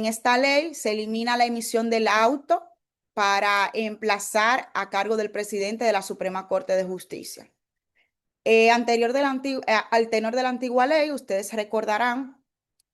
En esta ley se elimina la emisión del auto para emplazar a cargo del presidente de la Suprema Corte de Justicia. Al tenor de la antigua ley, ustedes recordarán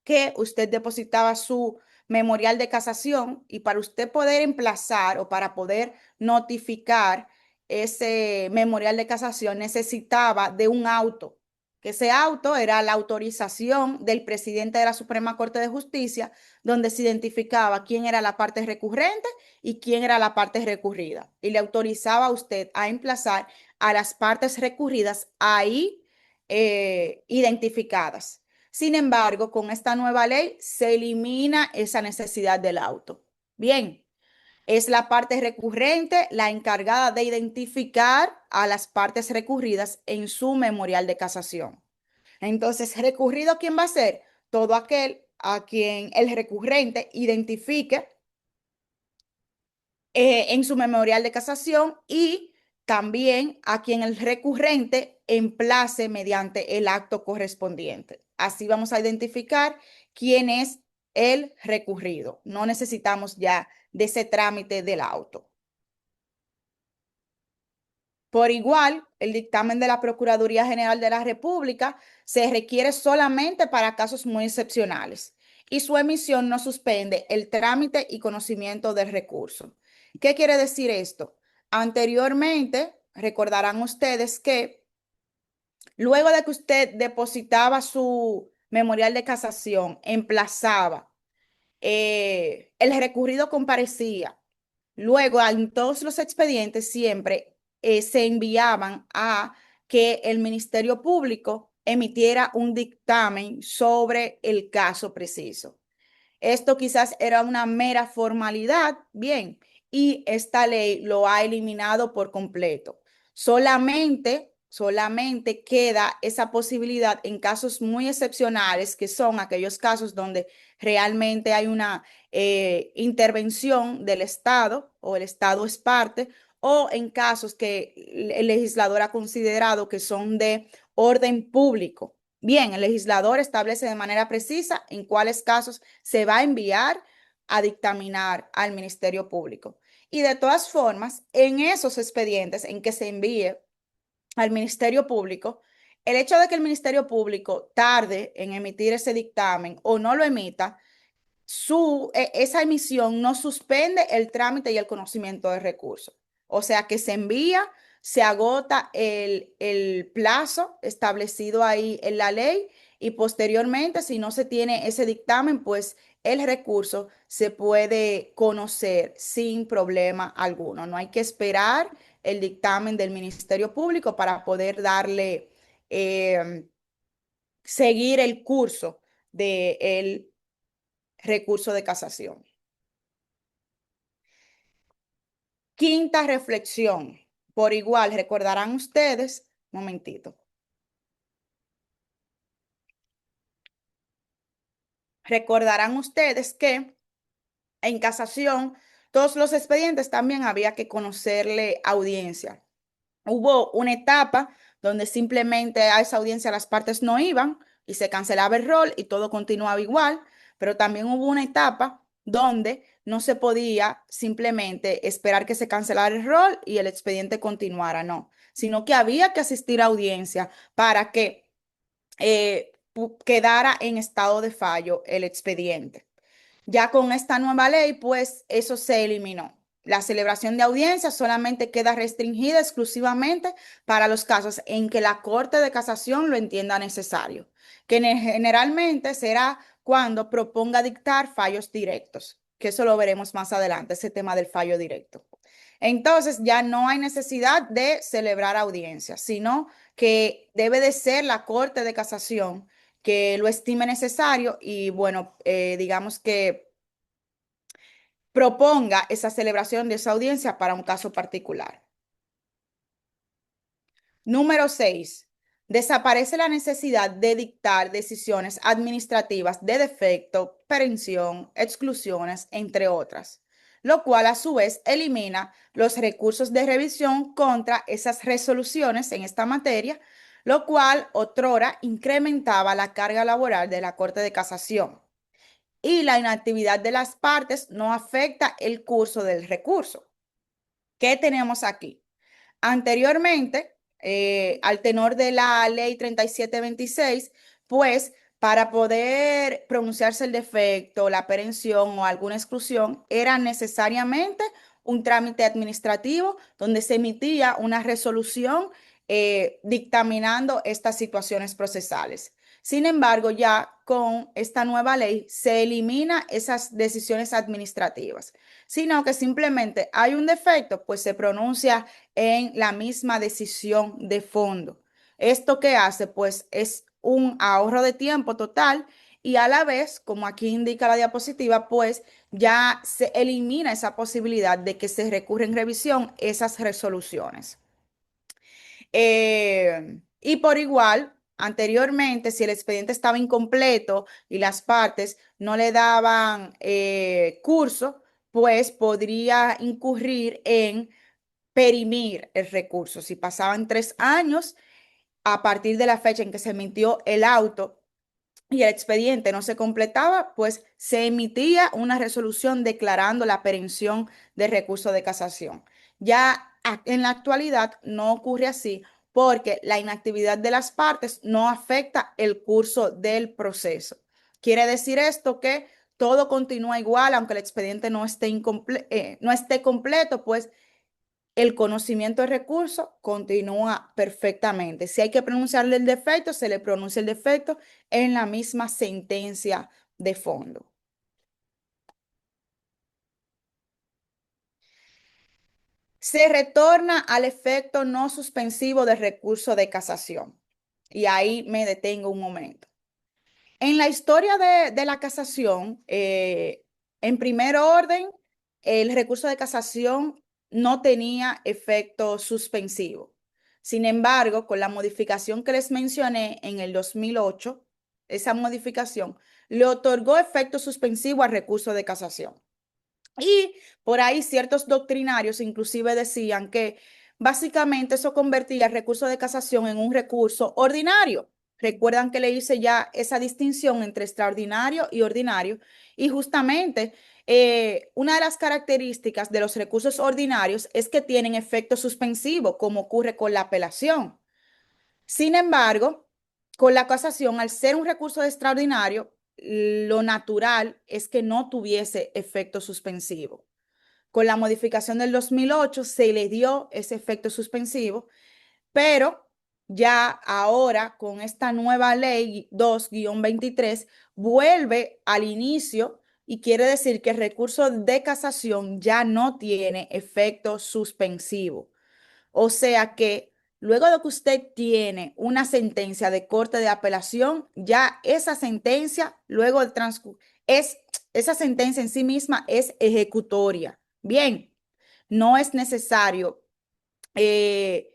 que usted depositaba su memorial de casación y para usted poder emplazar o para poder notificar ese memorial de casación necesitaba de un auto, que ese auto era la autorización del presidente de la Suprema Corte de Justicia, donde se identificaba quién era la parte recurrente y quién era la parte recurrida. Y le autorizaba a usted a emplazar a las partes recurridas ahí identificadas. Sin embargo, con esta nueva ley se elimina esa necesidad del auto. Bien, es la parte recurrente la encargada de identificar a las partes recurridas en su memorial de casación. Entonces, ¿recurrido quién va a ser? Todo aquel a quien el recurrente identifique en su memorial de casación y también a quien el recurrente emplace mediante el acto correspondiente. Así vamos a identificar quién es el recurrido. No necesitamos ya de ese trámite del auto. Por igual, el dictamen de la Procuraduría General de la República se requiere solamente para casos muy excepcionales y su emisión no suspende el trámite y conocimiento del recurso. ¿Qué quiere decir esto? Anteriormente, recordarán ustedes que luego de que usted depositaba su memorial de casación, emplazaba, el recurrido comparecía. Luego, en todos los expedientes siempre se enviaban a que el Ministerio Público emitiera un dictamen sobre el caso preciso. Esto quizás era una mera formalidad, bien, y esta ley lo ha eliminado por completo. Solamente queda esa posibilidad en casos muy excepcionales, que son aquellos casos donde realmente hay una intervención del Estado o el Estado es parte, o en casos que el legislador ha considerado que son de orden público. Bien, el legislador establece de manera precisa en cuáles casos se va a enviar a dictaminar al Ministerio Público. Y de todas formas, en esos expedientes en que se envíe al Ministerio Público, el hecho de que el Ministerio Público tarde en emitir ese dictamen o no lo emita, esa emisión no suspende el trámite y el conocimiento del recurso. O sea que se envía, se agota el plazo establecido ahí en la ley y posteriormente, si no se tiene ese dictamen, pues el recurso se puede conocer sin problema alguno. No hay que esperar el dictamen del Ministerio Público para poder darle, eh, seguir el curso del recurso de casación. Quinta reflexión. Por igual, recordarán ustedes, un momentito, recordarán ustedes que en casación todos los expedientes también había que conocerle audiencia. Hubo una etapa donde simplemente a esa audiencia las partes no iban y se cancelaba el rol y todo continuaba igual, pero también hubo una etapa donde no se podía simplemente esperar que se cancelara el rol y el expediente continuara, no, sino que había que asistir a audiencia para que quedara en estado de fallo el expediente. Ya con esta nueva ley, pues eso se eliminó. La celebración de audiencias solamente queda restringida exclusivamente para los casos en que la Corte de Casación lo entienda necesario, que generalmente será cuando proponga dictar fallos directos, que eso lo veremos más adelante, ese tema del fallo directo. Entonces ya no hay necesidad de celebrar audiencias, sino que debe de ser la Corte de Casación que lo estime necesario y bueno, digamos que proponga esa celebración de esa audiencia para un caso particular. Número 6. Desaparece la necesidad de dictar decisiones administrativas de defecto, prevención, exclusiones, entre otras, lo cual a su vez elimina los recursos de revisión contra esas resoluciones en esta materia, lo cual otrora incrementaba la carga laboral de la Corte de Casación. y la inactividad de las partes no afecta el curso del recurso. ¿Qué tenemos aquí? Anteriormente, al tenor de la ley 3726, pues para poder pronunciarse el defecto, la aprehensión o alguna exclusión, era necesariamente un trámite administrativo donde se emitía una resolución dictaminando estas situaciones procesales. Sin embargo, ya con esta nueva ley se elimina esas decisiones administrativas, sino que simplemente hay un defecto, pues se pronuncia en la misma decisión de fondo. ¿Esto qué hace? Pues es un ahorro de tiempo total y a la vez, como aquí indica la diapositiva, pues ya se elimina esa posibilidad de que se recurra en revisión esas resoluciones. Y por igual, anteriormente, si el expediente estaba incompleto y las partes no le daban curso, pues podría incurrir en perimir el recurso. Si pasaban 3 años a partir de la fecha en que se emitió el auto y el expediente no se completaba, pues se emitía una resolución declarando la aprehensión de recurso de casación. Ya en la actualidad no ocurre así porque la inactividad de las partes no afecta el curso del proceso. Quiere decir esto que todo continúa igual, aunque el expediente no esté completo, pues el conocimiento del recurso continúa perfectamente. Si hay que pronunciarle el defecto, se le pronuncia el defecto en la misma sentencia de fondo. Se retorna al efecto no suspensivo del recurso de casación. Y ahí me detengo un momento. En la historia de la casación, en primer orden, el recurso de casación no tenía efecto suspensivo. Sin embargo, con la modificación que les mencioné en el 2008, esa modificación le otorgó efecto suspensivo al recurso de casación. Y por ahí ciertos doctrinarios inclusive decían que básicamente eso convertía el recurso de casación en un recurso ordinario. Recuerdan que le hice ya esa distinción entre extraordinario y ordinario. Y justamente una de las características de los recursos ordinarios es que tienen efecto suspensivo, como ocurre con la apelación. Sin embargo, con la casación, al ser un recurso extraordinario, lo natural es que no tuviese efecto suspensivo. Con la modificación del 2008 se le dio ese efecto suspensivo, pero ya ahora con esta nueva ley 2-23 vuelve al inicio y quiere decir que el recurso de casación ya no tiene efecto suspensivo. O sea que luego de que usted tiene una sentencia de corte de apelación, ya esa sentencia, luego de esa sentencia en sí misma es ejecutoria. Bien, no es necesario eh,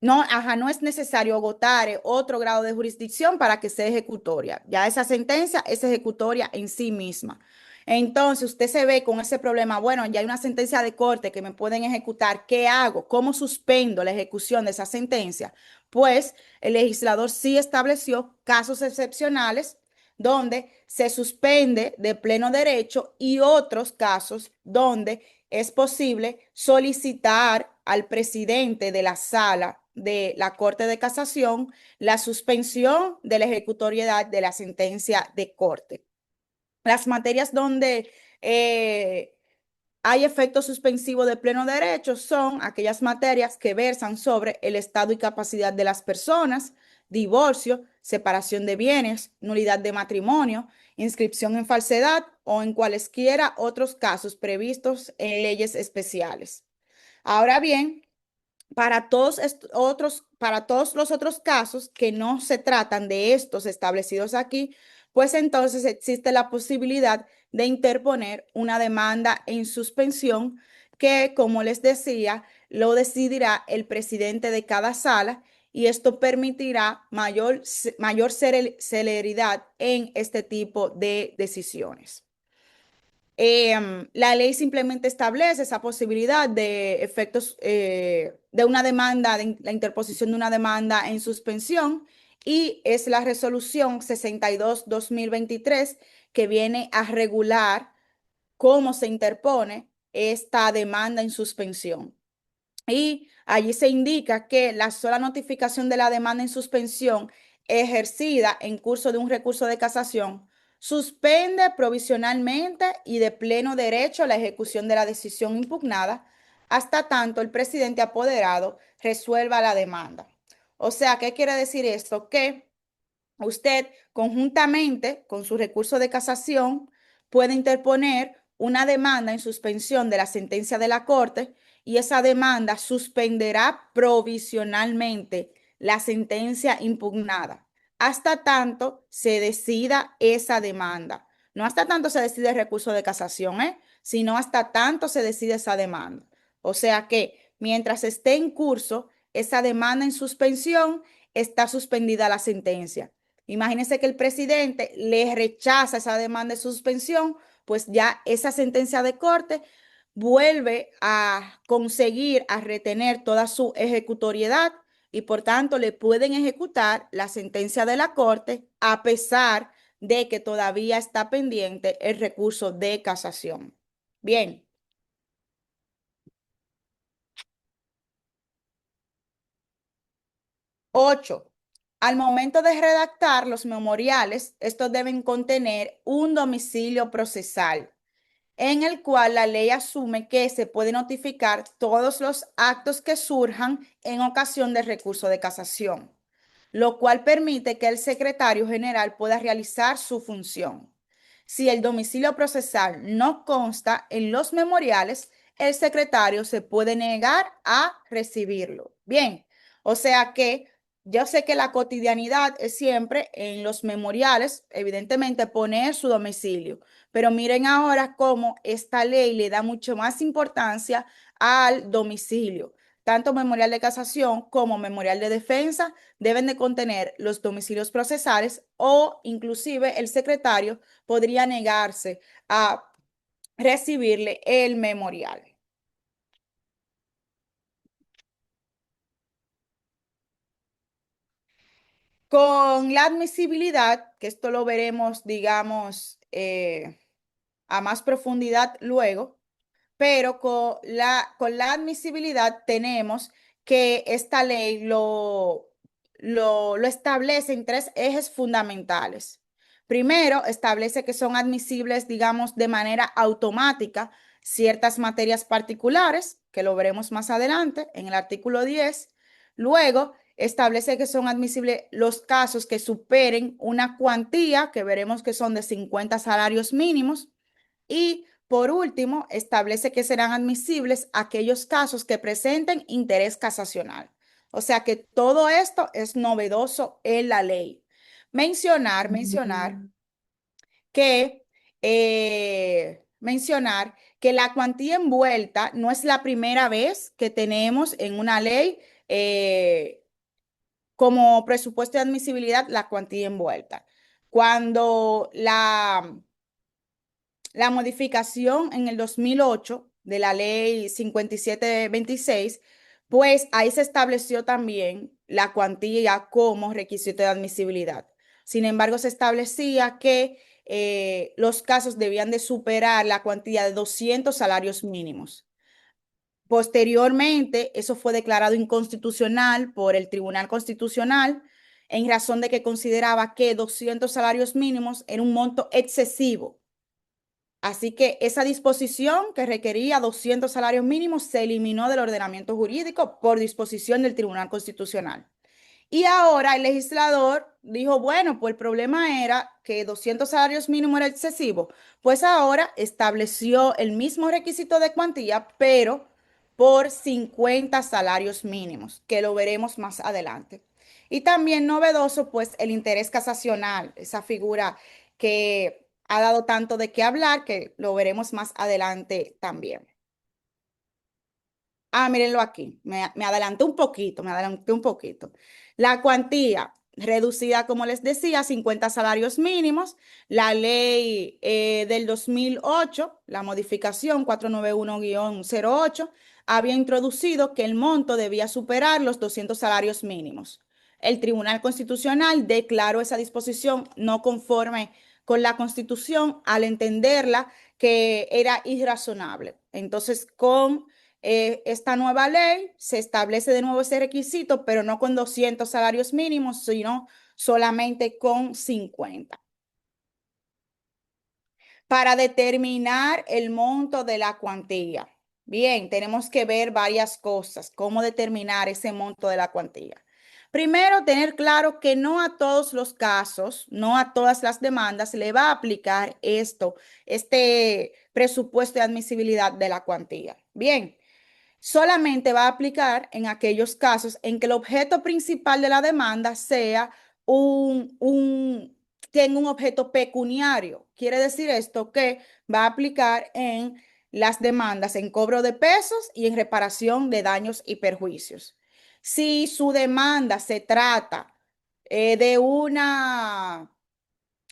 no, ajá, no es necesario agotar otro grado de jurisdicción para que sea ejecutoria. Ya esa sentencia es ejecutoria en sí misma. Entonces, usted se ve con ese problema, bueno, ya hay una sentencia de corte que me pueden ejecutar, ¿qué hago? ¿Cómo suspendo la ejecución de esa sentencia? Pues el legislador sí estableció casos excepcionales donde se suspende de pleno derecho y otros casos donde es posible solicitar al presidente de la sala de la Corte de Casación la suspensión de la ejecutoriedad de la sentencia de corte. Las materias donde hay efecto suspensivo de pleno derecho son aquellas materias que versan sobre el estado y capacidad de las personas, divorcio, separación de bienes, nulidad de matrimonio, inscripción en falsedad o en cualesquiera otros casos previstos en leyes especiales. Ahora bien, para todos los otros casos que no se tratan de estos establecidos aquí, pues entonces existe la posibilidad de interponer una demanda en suspensión que, como les decía, lo decidirá el presidente de cada sala y esto permitirá mayor celeridad en este tipo de decisiones. La ley simplemente establece esa posibilidad de efectos de una demanda, de la interposición de una demanda en suspensión y es la resolución 62/2023 que viene a regular cómo se interpone esta demanda en suspensión. Y allí se indica que la sola notificación de la demanda en suspensión ejercida en curso de un recurso de casación suspende provisionalmente y de pleno derecho la ejecución de la decisión impugnada hasta tanto el presidente apoderado resuelva la demanda. O sea, ¿qué quiere decir esto? Que usted, conjuntamente con su recurso de casación, puede interponer una demanda en suspensión de la sentencia de la Corte y esa demanda suspenderá provisionalmente la sentencia impugnada hasta tanto se decida esa demanda. No hasta tanto se decide el recurso de casación, sino hasta tanto se decide esa demanda. O sea que mientras esté en curso esa demanda en suspensión, está suspendida la sentencia. Imagínense que el presidente le rechaza esa demanda de suspensión, pues ya esa sentencia de corte vuelve a conseguir, a retener toda su ejecutoriedad y por tanto le pueden ejecutar la sentencia de la corte a pesar de que todavía está pendiente el recurso de casación. Bien. 8. Al momento de redactar los memoriales, estos deben contener un domicilio procesal en el cual la ley asume que se puede notificar todos los actos que surjan en ocasión del recurso de casación, lo cual permite que el secretario general pueda realizar su función. Si el domicilio procesal no consta en los memoriales, el secretario se puede negar a recibirlo. Bien, o sea que yo sé que la cotidianidad es siempre en los memoriales, evidentemente poner su domicilio, pero miren ahora cómo esta ley le da mucho más importancia al domicilio. Tanto memorial de casación como memorial de defensa deben de contener los domicilios procesales o inclusive el secretario podría negarse a recibirle el memorial. Con la admisibilidad, que esto lo veremos, digamos, a más profundidad luego, pero con la admisibilidad tenemos que esta ley lo establece en tres ejes fundamentales. Primero, establece que son admisibles, digamos, de manera automática ciertas materias particulares, que lo veremos más adelante en el artículo 10. Luego, establece que son admisibles los casos que superen una cuantía, que veremos que son de 50 salarios mínimos. Y por último, establece que serán admisibles aquellos casos que presenten interés casacional. O sea que todo esto es novedoso en la ley. Mencionar que, la cuantía envuelta no es la primera vez que tenemos en una ley como presupuesto de admisibilidad la cuantía envuelta. Cuando la modificación en el 2008 de la ley 5726, pues ahí se estableció también la cuantía como requisito de admisibilidad. Sin embargo, se establecía que los casos debían de superar la cuantía de 200 salarios mínimos. Posteriormente, eso fue declarado inconstitucional por el Tribunal Constitucional en razón de que consideraba que 200 salarios mínimos era un monto excesivo. Así que esa disposición que requería 200 salarios mínimos se eliminó del ordenamiento jurídico por disposición del Tribunal Constitucional. Y ahora el legislador dijo, bueno, pues el problema era que 200 salarios mínimos era excesivo. Pues ahora estableció el mismo requisito de cuantía, pero por 50 salarios mínimos, que lo veremos más adelante. Y también novedoso, pues el interés casacional, esa figura que ha dado tanto de qué hablar, que lo veremos más adelante también. Mírenlo aquí, me adelanté un poquito, me adelanté un poquito. La cuantía reducida, como les decía, 50 salarios mínimos. La ley del 2008, la modificación 491-08, había introducido que el monto debía superar los 200 salarios mínimos. el Tribunal Constitucional declaró esa disposición no conforme con la Constitución al entenderla que era irrazonable. Entonces, con esta nueva ley se establece de nuevo ese requisito, pero no con 200 salarios mínimos, sino solamente con 50. Para determinar el monto de la cuantía. Bien, tenemos que ver varias cosas, cómo determinar ese monto de la cuantía. Primero, tener claro que no a todos los casos, no a todas las demandas le va a aplicar este presupuesto de admisibilidad de la cuantía. Bien, solamente va a aplicar en aquellos casos en que el objeto principal de la demanda sea tenga un objeto pecuniario. Quiere decir esto que va a aplicar en las demandas en cobro de pesos y en reparación de daños y perjuicios. Si su demanda se trata de una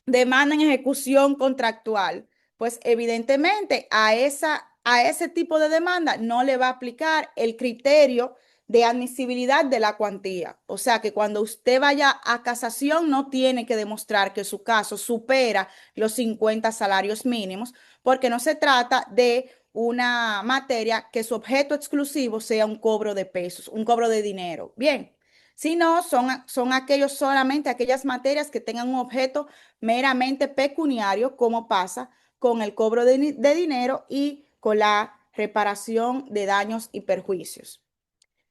demanda en ejecución contractual, pues evidentemente a ese tipo de demanda no le va a aplicar el criterio de admisibilidad de la cuantía. O sea que cuando usted vaya a casación no tiene que demostrar que su caso supera los 50 salarios mínimos, porque no se trata de una materia que su objeto exclusivo sea un cobro de pesos, un cobro de dinero. Bien, si no, son aquellos solamente aquellas materias que tengan un objeto meramente pecuniario, como pasa con el cobro de dinero y con la reparación de daños y perjuicios.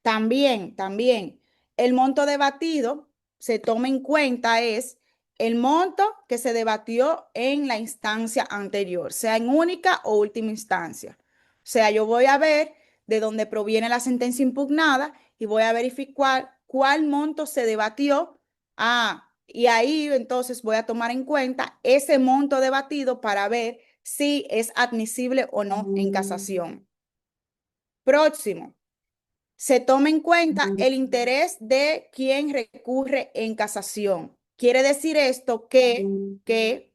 También, el monto debatido se toma en cuenta es el monto que se debatió en la instancia anterior, sea en única o última instancia. O sea, yo voy a ver de dónde proviene la sentencia impugnada y voy a verificar cuál monto se debatió. Y ahí entonces voy a tomar en cuenta ese monto debatido para ver si es admisible o no en casación. Próximo, se toma en cuenta el interés de quien recurre en casación. Quiere decir esto que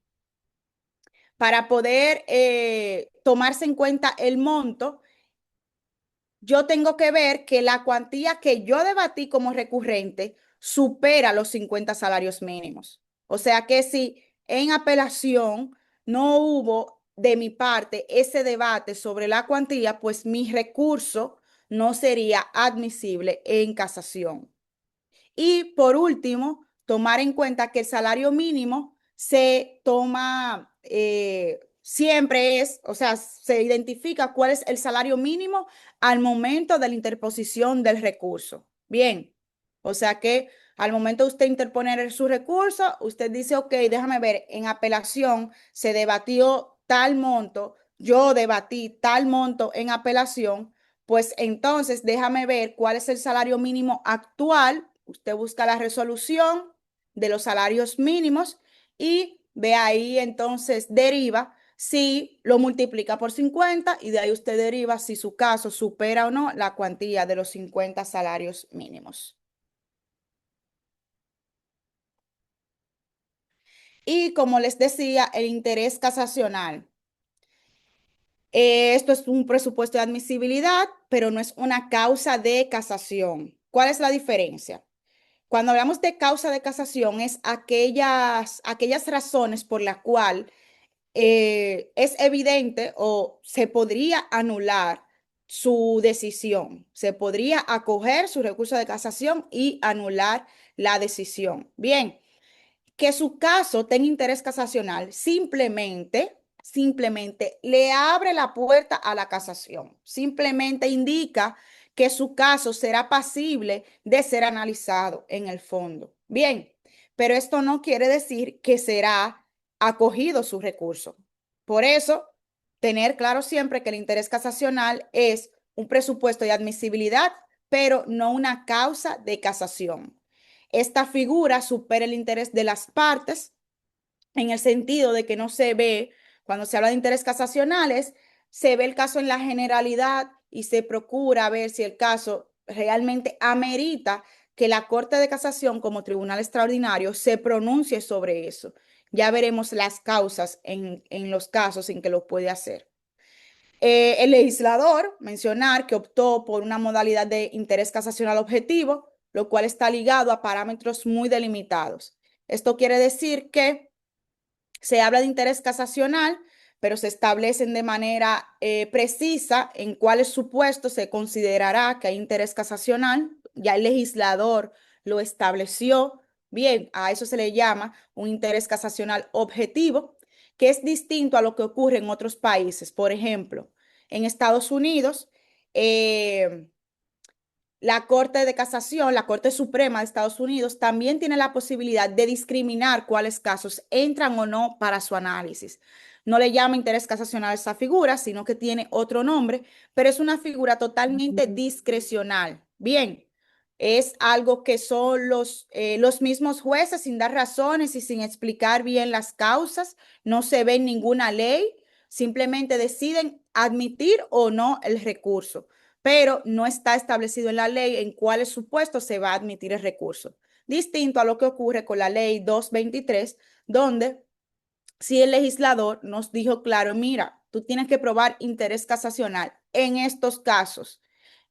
para poder tomarse en cuenta el monto, yo tengo que ver que la cuantía que yo debatí como recurrente supera los 50 salarios mínimos. O sea que si en apelación no hubo de mi parte ese debate sobre la cuantía, pues mi recurso no sería admisible en casación. Y por último, tomar en cuenta que el salario mínimo se toma, siempre es, o sea, se identifica cuál es el salario mínimo al momento de la interposición del recurso. Bien, o sea que al momento de usted interponer su recurso, usted dice, ok, déjame ver, en apelación se debatió tal monto, yo debatí tal monto en apelación, pues entonces déjame ver cuál es el salario mínimo actual. Usted busca la resolución de los salarios mínimos y ve ahí entonces deriva si lo multiplica por 50 y de ahí usted deriva si su caso supera o no la cuantía de los 50 salarios mínimos. Y como les decía, el interés casacional. Esto es un presupuesto de admisibilidad, pero no es una causa de casación. ¿Cuál es la diferencia? Cuando hablamos de causa de casación, es aquellas razones por las cuales es evidente o se podría anular su decisión. Se podría acoger su recurso de casación y anular la decisión. Bien, que su caso tenga interés casacional simplemente le abre la puerta a la casación. Simplemente indica que su caso será pasible de ser analizado en el fondo. Bien, pero esto no quiere decir que será acogido su recurso. Por eso, tener claro siempre que el interés casacional es un presupuesto de admisibilidad, pero no una causa de casación. Esta figura supera el interés de las partes en el sentido de que no se ve, cuando se habla de interés casacionales, se ve el caso en la generalidad y se procura ver si el caso realmente amerita que la Corte de Casación como tribunal extraordinario se pronuncie sobre eso. Ya veremos las causas en los casos en que lo puede hacer. El legislador mencionar que optó por una modalidad de interés casacional objetivo, lo cual está ligado a parámetros muy delimitados. Esto quiere decir que se habla de interés casacional, pero se establecen de manera precisa en cuáles supuestos se considerará que hay interés casacional. Ya el legislador lo estableció. Bien, a eso se le llama un interés casacional objetivo, que es distinto a lo que ocurre en otros países. Por ejemplo, en Estados Unidos, eh, la Corte de Casación, la Corte Suprema de Estados Unidos, también tiene la posibilidad de discriminar cuáles casos entran o no para su análisis. No le llama interés casacional a esa figura, sino que tiene otro nombre, pero es una figura totalmente discrecional. Bien, es algo que son los mismos jueces sin dar razones y sin explicar bien las causas, no se ve en ninguna ley, simplemente deciden admitir o no el recurso, pero no está establecido en la ley en cuáles supuestos se va a admitir el recurso. Distinto a lo que ocurre con la ley 223, donde si el legislador nos dijo claro, mira, tú tienes que probar interés casacional en estos casos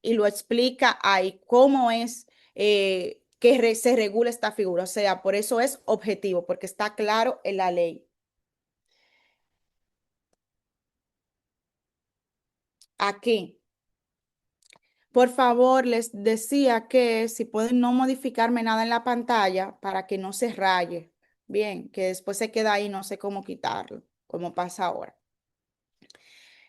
y lo explica ahí cómo es que se regula esta figura. O sea, por eso es objetivo, porque está claro en la ley. Aquí. Por favor, les decía que si pueden no modificarme nada en la pantalla para que no se raye. Bien, que después se queda ahí, no sé cómo quitarlo, como pasa ahora.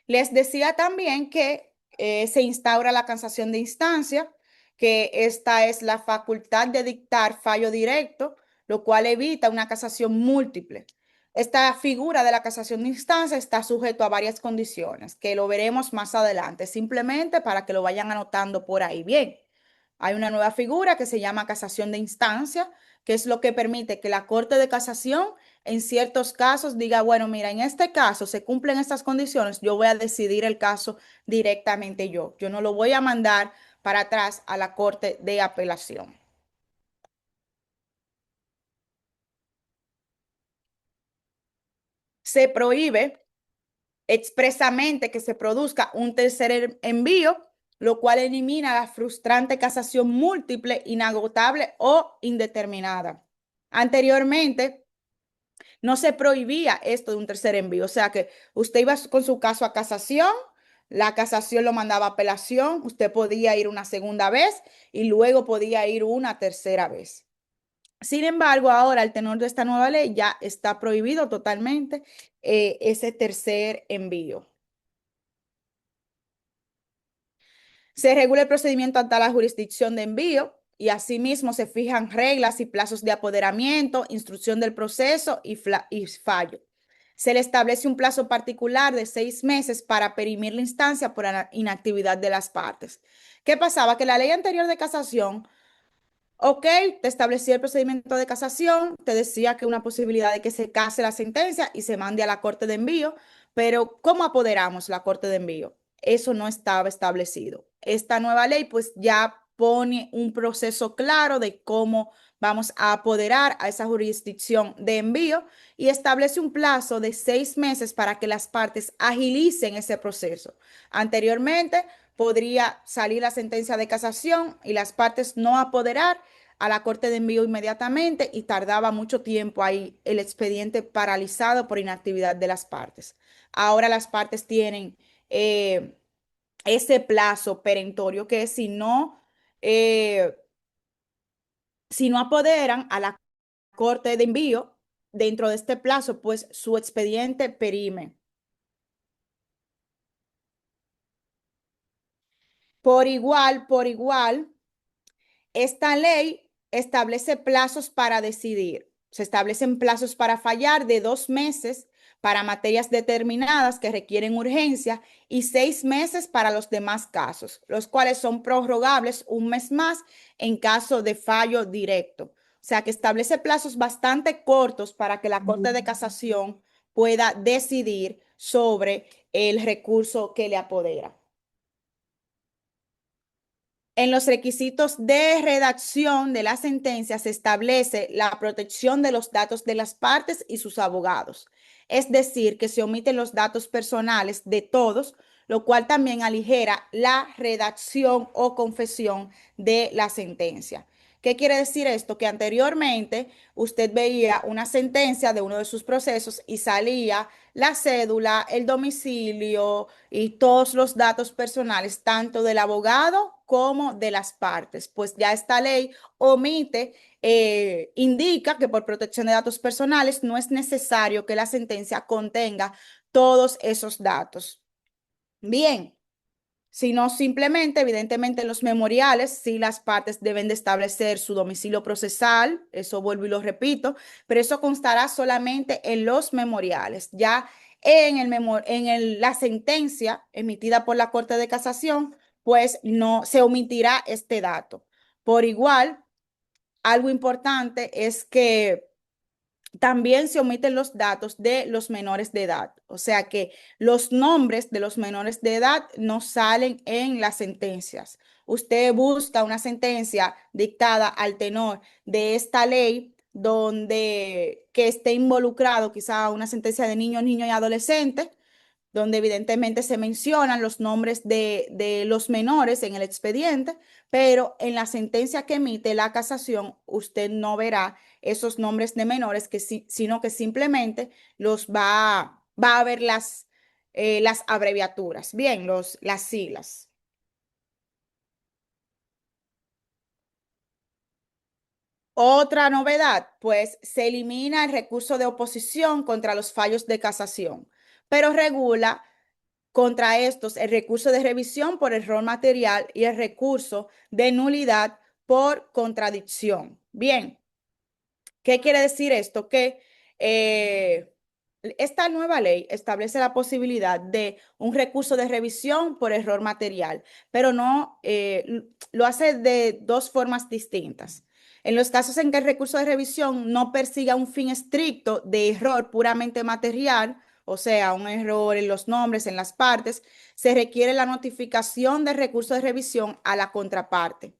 Les decía también que se instaura la casación de instancia, que esta es la facultad de dictar fallo directo, lo cual evita una casación múltiple. Esta figura de la casación de instancia está sujeto a varias condiciones, que lo veremos más adelante, simplemente para que lo vayan anotando por ahí. Bien, hay una nueva figura que se llama casación de instancia, que es lo que permite que la Corte de Casación en ciertos casos diga, bueno, mira, en este caso se cumplen estas condiciones, yo voy a decidir el caso directamente yo. Yo no lo voy a mandar para atrás a la Corte de Apelación. Se prohíbe expresamente que se produzca un tercer envío, lo cual elimina la frustrante casación múltiple, inagotable o indeterminada. Anteriormente, no se prohibía esto de un tercer envío, o sea que usted iba con su caso a casación, la casación lo mandaba a apelación, usted podía ir una segunda vez y luego podía ir una tercera vez. Sin embargo, ahora el tenor de esta nueva ley ya está prohibido totalmente ese tercer envío. Se regula el procedimiento ante la jurisdicción de envío y asimismo se fijan reglas y plazos de apoderamiento, instrucción del proceso y fallo. Se le establece un plazo particular de 6 meses para perimir la instancia por inactividad de las partes. ¿Qué pasaba? Que la ley anterior de casación, ok, te establecía el procedimiento de casación, te decía que una posibilidad de que se case la sentencia y se mande a la corte de envío, pero ¿cómo apoderamos la corte de envío? Eso no estaba establecido. Esta nueva ley pues ya pone un proceso claro de cómo vamos a apoderar a esa jurisdicción de envío y establece un plazo de 6 meses para que las partes agilicen ese proceso. Anteriormente podría salir la sentencia de casación y las partes no apoderar a la corte de envío inmediatamente y tardaba mucho tiempo ahí el expediente paralizado por inactividad de las partes. Ahora las partes tienen ese plazo perentorio que eh, si no apoderan a la corte de envío dentro de este plazo, pues su expediente perime. Por igual, esta ley establece plazos para decidir. Se establecen plazos para fallar de 2 meses para materias determinadas que requieren urgencia y 6 meses para los demás casos, los cuales son prorrogables un mes más en caso de fallo directo. O sea que establece plazos bastante cortos para que la Corte de Casación pueda decidir sobre el recurso que le apodera. En los requisitos de redacción de la sentencia se establece la protección de los datos de las partes y sus abogados. Es decir, que se omiten los datos personales de todos, lo cual también aligera la redacción o confesión de la sentencia. ¿Qué quiere decir esto? Que anteriormente usted veía una sentencia de uno de sus procesos y salía la cédula, el domicilio y todos los datos personales, tanto del abogado como de las partes. Pues ya esta ley omite, indica que por protección de datos personales no es necesario que la sentencia contenga todos esos datos. Bien, sino simplemente, evidentemente, en los memoriales, sí las partes deben de establecer su domicilio procesal, eso vuelvo y lo repito, pero eso constará solamente en los memoriales. Ya la sentencia emitida por la Corte de Casación, pues no se omitirá este dato. Por igual, algo importante es que también se omiten los datos de los menores de edad, o sea que los nombres de los menores de edad no salen en las sentencias. Usted busca una sentencia dictada al tenor de esta ley donde que esté involucrado quizá una sentencia de niños, niños y adolescentes, donde evidentemente se mencionan los nombres de los menores en el expediente, pero en la sentencia que emite la casación usted no verá esos nombres de menores, sino que simplemente va a ver las abreviaturas, bien, las siglas. Otra novedad, pues se elimina el recurso de oposición contra los fallos de casación, pero regula contra estos el recurso de revisión por error material y el recurso de nulidad por contradicción. Bien, ¿qué quiere decir esto? Que esta nueva ley establece la posibilidad de un recurso de revisión por error material, pero no lo hace de dos formas distintas. En los casos en que el recurso de revisión no persiga un fin estricto de error puramente material, o sea, un error en los nombres, en las partes, se requiere la notificación del recurso de revisión a la contraparte.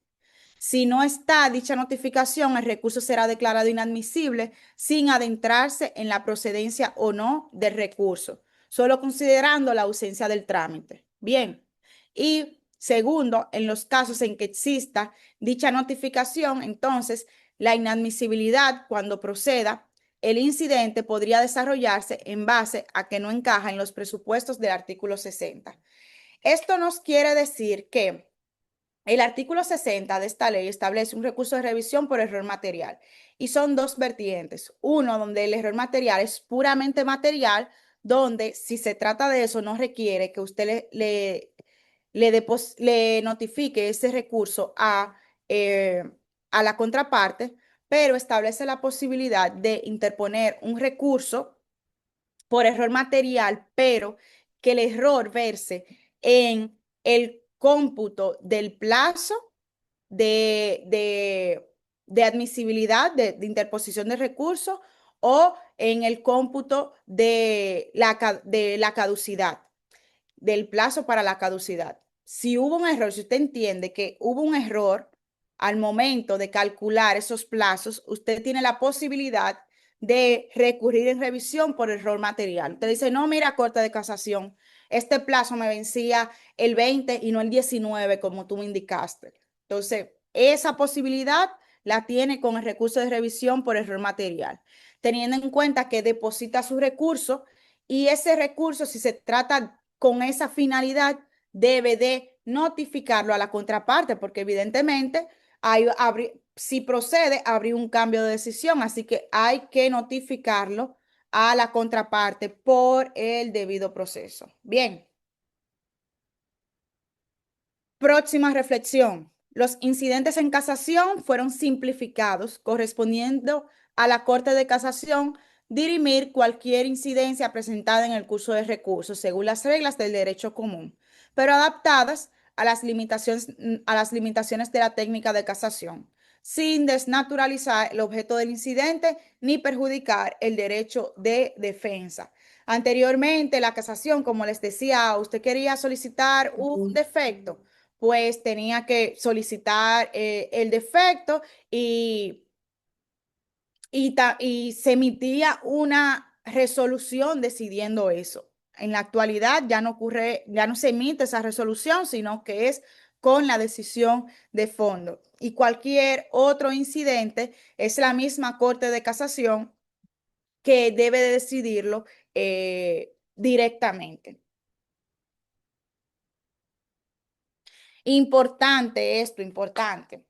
Si no está dicha notificación, el recurso será declarado inadmisible sin adentrarse en la procedencia o no del recurso, solo considerando la ausencia del trámite. Bien. Y segundo, en los casos en que exista dicha notificación, entonces la inadmisibilidad cuando proceda el incidente podría desarrollarse en base a que no encaja en los presupuestos del artículo 60. Esto nos quiere decir que el artículo 60 de esta ley establece un recurso de revisión por error material y son dos vertientes. Uno, donde el error material es puramente material, donde si se trata de eso no requiere que usted le notifique ese recurso a la contraparte, pero establece la posibilidad de interponer un recurso por error material, pero que el error verse en el cómputo del plazo de, de, de admisibilidad, de interposición de recursos o en el cómputo de la caducidad, del plazo para la caducidad. Si hubo un error, si usted entiende que hubo un error al momento de calcular esos plazos, usted tiene la posibilidad de recurrir en revisión por error material. Usted dice, no, mira, Corte de Casación, este plazo me vencía el 20 y no el 19 como tú me indicaste. Entonces, esa posibilidad la tiene con el recurso de revisión por error material, teniendo en cuenta que deposita su recurso y ese recurso, si se trata con esa finalidad, debe de notificarlo a la contraparte, porque evidentemente si procede, habría un cambio de decisión, así que hay que notificarlo a la contraparte por el debido proceso. Bien. Próxima reflexión. Los incidentes en casación fueron simplificados, correspondiendo a la Corte de Casación dirimir cualquier incidencia presentada en el curso de recursos según las reglas del derecho común, pero adaptadas a las limitaciones de la técnica de casación, sin desnaturalizar el objeto del incidente ni perjudicar el derecho de defensa. Anteriormente, la casación, como les decía, usted quería solicitar un defecto, pues tenía que solicitar el defecto y se emitía una resolución decidiendo eso. En la actualidad ya no ocurre, ya no se emite esa resolución, sino que es con la decisión de fondo. Y cualquier otro incidente es la misma Corte de Casación que debe de decidirlo directamente. Importante esto, importante.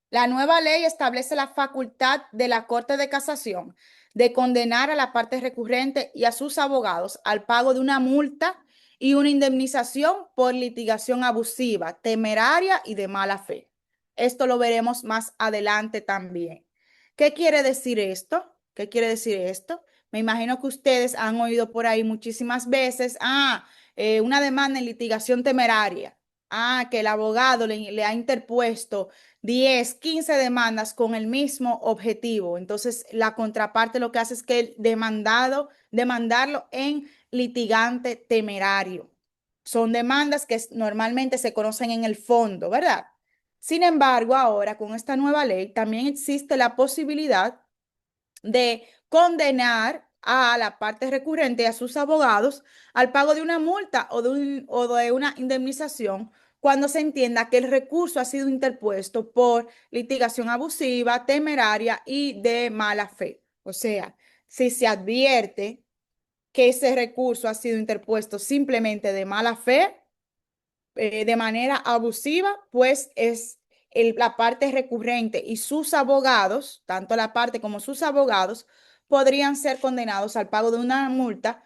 La nueva ley establece la facultad de la Corte de Casación de condenar a la parte recurrente y a sus abogados al pago de una multa y una indemnización por litigación abusiva, temeraria y de mala fe. Esto lo veremos más adelante también. ¿Qué quiere decir esto? ¿Qué quiere decir esto? Me imagino que ustedes han oído por ahí muchísimas veces, una demanda en litigación temeraria. Que el abogado le ha interpuesto 10, 15 demandas con el mismo objetivo. Entonces, la contraparte lo que hace es que el demandarlo en litigante temerario. Son demandas que normalmente se conocen en el fondo, ¿verdad? Sin embargo, ahora con esta nueva ley también existe la posibilidad de condenar a la parte recurrente y a sus abogados al pago de una multa o de una indemnización cuando se entienda que el recurso ha sido interpuesto por litigación abusiva, temeraria y de mala fe. O sea, si se advierte que ese recurso ha sido interpuesto simplemente de mala fe, de manera abusiva, pues es la parte recurrente y sus abogados, tanto la parte como sus abogados, podrían ser condenados al pago de una multa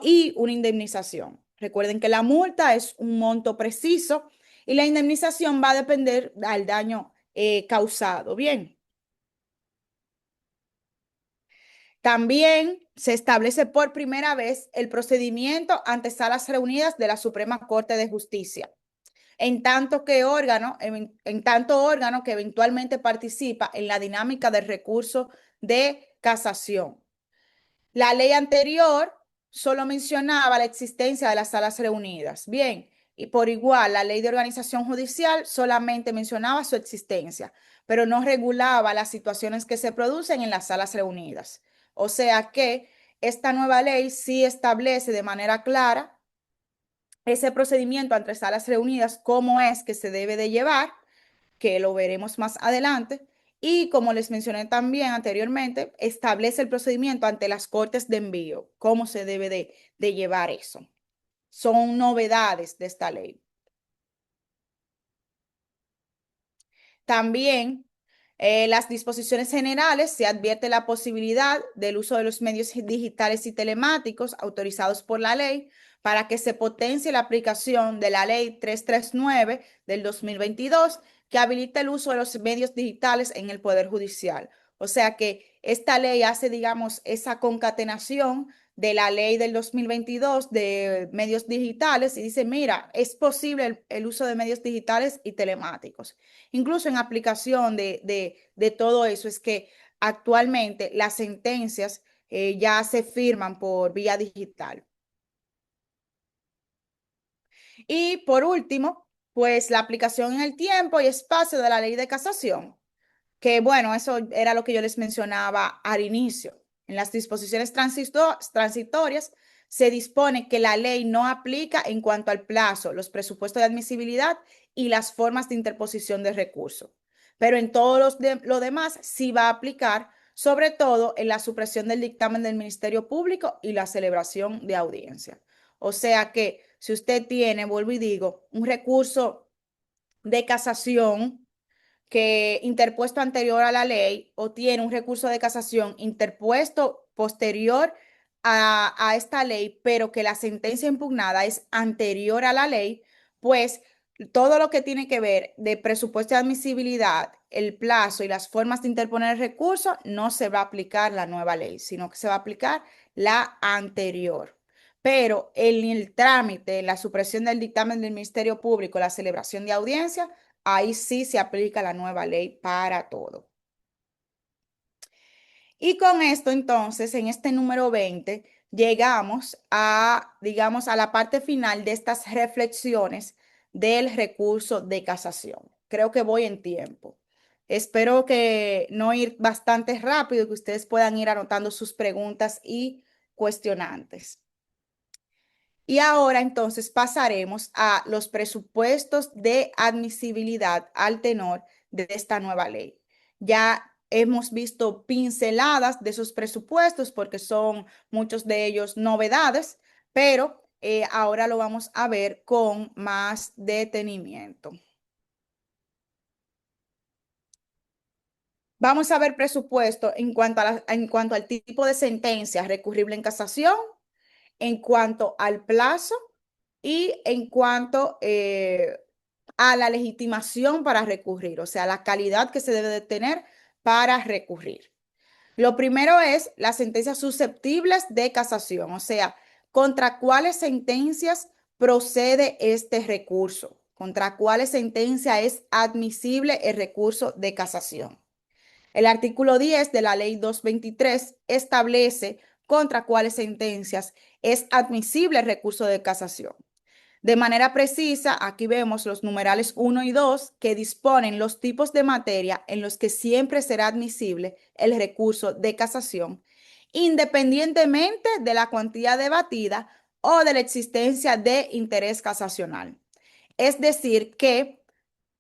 y una indemnización. Recuerden que la multa es un monto preciso y la indemnización va a depender del daño causado. Bien. También se establece por primera vez el procedimiento ante salas reunidas de la Suprema Corte de Justicia en tanto órgano que eventualmente participa en la dinámica del recurso de casación. La ley anterior solo mencionaba la existencia de las salas reunidas. Bien, y por igual, la ley de organización judicial solamente mencionaba su existencia, pero no regulaba las situaciones que se producen en las salas reunidas. O sea que esta nueva ley sí establece de manera clara ese procedimiento entre salas reunidas, cómo es que se debe de llevar, que lo veremos más adelante. Y como les mencioné también anteriormente, establece el procedimiento ante las cortes de envío, cómo se debe de llevar eso. Son novedades de esta ley. También las disposiciones generales se advierte la posibilidad del uso de los medios digitales y telemáticos autorizados por la ley para que se potencie la aplicación de la ley 339 del 2022 que habilita el uso de los medios digitales en el Poder Judicial. O sea que esta ley hace, digamos, esa concatenación de la ley del 2022 de medios digitales y dice, mira, es posible el uso de medios digitales y telemáticos. Incluso en aplicación de todo eso es que actualmente las sentencias ya se firman por vía digital. Y por último, pues la aplicación en el tiempo y espacio de la ley de casación, que bueno, eso era lo que yo les mencionaba al inicio. En las disposiciones transitorias se dispone que la ley no aplica en cuanto al plazo, los presupuestos de admisibilidad y las formas de interposición de recursos. Pero en todo lo demás sí va a aplicar, sobre todo en la supresión del dictamen del Ministerio Público y la celebración de audiencia. O sea que si usted tiene, vuelvo y digo, un recurso de casación que interpuesto anterior a la ley o tiene un recurso de casación interpuesto posterior a esta ley, pero que la sentencia impugnada es anterior a la ley, pues todo lo que tiene que ver de presupuesto de admisibilidad, el plazo y las formas de interponer el recurso, no se va a aplicar la nueva ley, sino que se va a aplicar la anterior. Pero en el trámite, la supresión del dictamen del Ministerio Público, la celebración de audiencia, ahí sí se aplica la nueva ley para todo. Y con esto, entonces, en este número 20 llegamos a, digamos, a la parte final de estas reflexiones del recurso de casación. Creo que voy en tiempo. Espero que no ir bastante rápido, que ustedes puedan ir anotando sus preguntas y cuestionantes. Y ahora entonces pasaremos a los presupuestos de admisibilidad al tenor de esta nueva ley. Ya hemos visto pinceladas de esos presupuestos porque son muchos de ellos novedades, pero ahora lo vamos a ver con más detenimiento. Vamos a ver presupuesto en cuanto al tipo de sentencia recurrible en casación, en cuanto al plazo y en cuanto a la legitimación para recurrir, o sea, la calidad que se debe de tener para recurrir. Lo primero es las sentencias susceptibles de casación, o sea, contra cuáles sentencias procede este recurso, contra cuáles sentencias es admisible el recurso de casación. El artículo 10 de la ley 223 establece contra cuáles sentencias es admisible el recurso de casación. De manera precisa, aquí vemos los numerales 1 y 2 que disponen los tipos de materia en los que siempre será admisible el recurso de casación, independientemente de la cuantía debatida o de la existencia de interés casacional. Es decir, que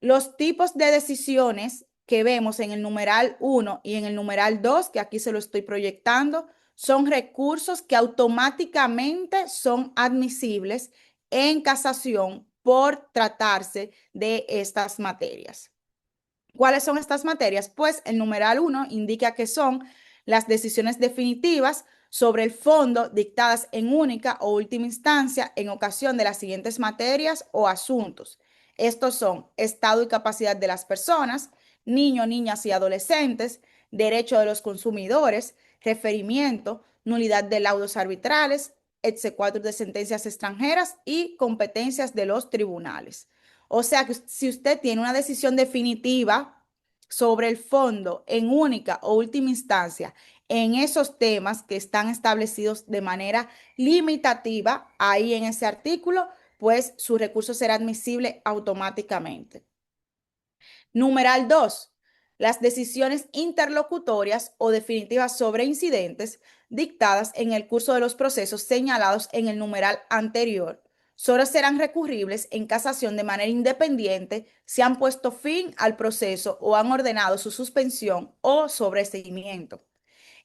los tipos de decisiones que vemos en el numeral 1 y en el numeral 2, que aquí se lo estoy proyectando, son recursos que automáticamente son admisibles en casación por tratarse de estas materias. ¿Cuáles son estas materias? Pues el numeral 1 indica que son las decisiones definitivas sobre el fondo dictadas en única o última instancia en ocasión de las siguientes materias o asuntos. Estos son estado y capacidad de las personas, niños, niñas y adolescentes, derecho de los consumidores, referimiento, nulidad de laudos arbitrales, exequatur de sentencias extranjeras y competencias de los tribunales. O sea que si usted tiene una decisión definitiva sobre el fondo en única o última instancia en esos temas que están establecidos de manera limitativa ahí en ese artículo, pues su recurso será admisible automáticamente. Numeral 2. Las decisiones interlocutorias o definitivas sobre incidentes dictadas en el curso de los procesos señalados en el numeral anterior solo serán recurribles en casación de manera independiente si han puesto fin al proceso o han ordenado su suspensión o sobreseimiento.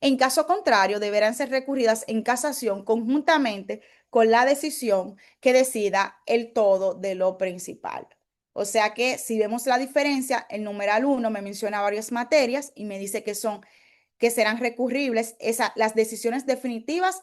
En caso contrario, deberán ser recurridas en casación conjuntamente con la decisión que decida el todo de lo principal. O sea que si vemos la diferencia, el numeral 1 me menciona varias materias y me dice que serán recurribles las decisiones definitivas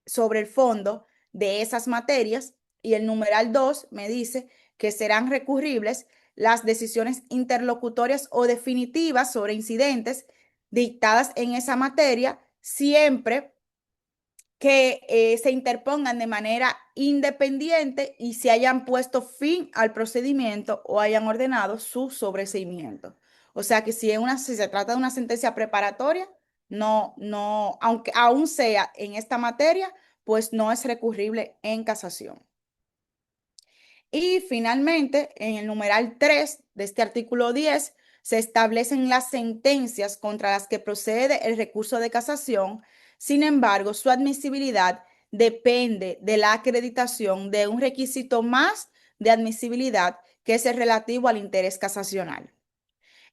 sobre el fondo de esas materias y el numeral 2 me dice que serán recurribles las decisiones interlocutorias o definitivas sobre incidentes dictadas en esa materia siempre que se interpongan de manera independiente y se hayan puesto fin al procedimiento o hayan ordenado su sobreseimiento. O sea que si se trata de una sentencia preparatoria, aunque aún sea en esta materia, pues no es recurrible en casación. Y finalmente, en el numeral 3 de este artículo 10, se establecen las sentencias contra las que procede el recurso de casación. Sin embargo, su admisibilidad depende de la acreditación de un requisito más de admisibilidad, que es el relativo al interés casacional.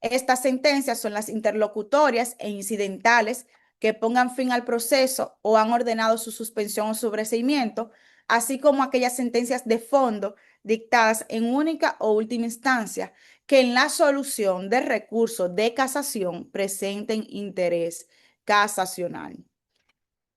Estas sentencias son las interlocutorias e incidentales que pongan fin al proceso o han ordenado su suspensión o sobreseimiento, así como aquellas sentencias de fondo dictadas en única o última instancia que en la solución del recurso de casación presenten interés casacional.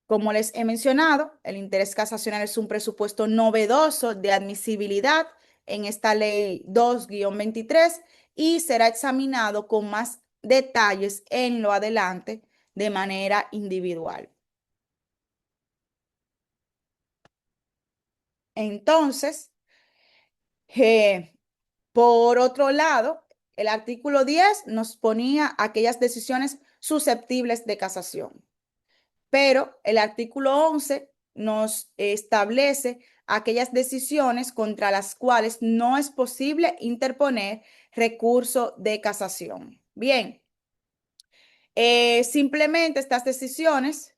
Como les he mencionado, el interés casacional es un presupuesto novedoso de admisibilidad en esta ley 2-23 y será examinado con más detalles en lo adelante de manera individual. Entonces, eh, por otro lado, el artículo 10 nos ponía aquellas decisiones susceptibles de casación. Pero el artículo 11 nos establece aquellas decisiones contra las cuales no es posible interponer recurso de casación. Bien, simplemente estas decisiones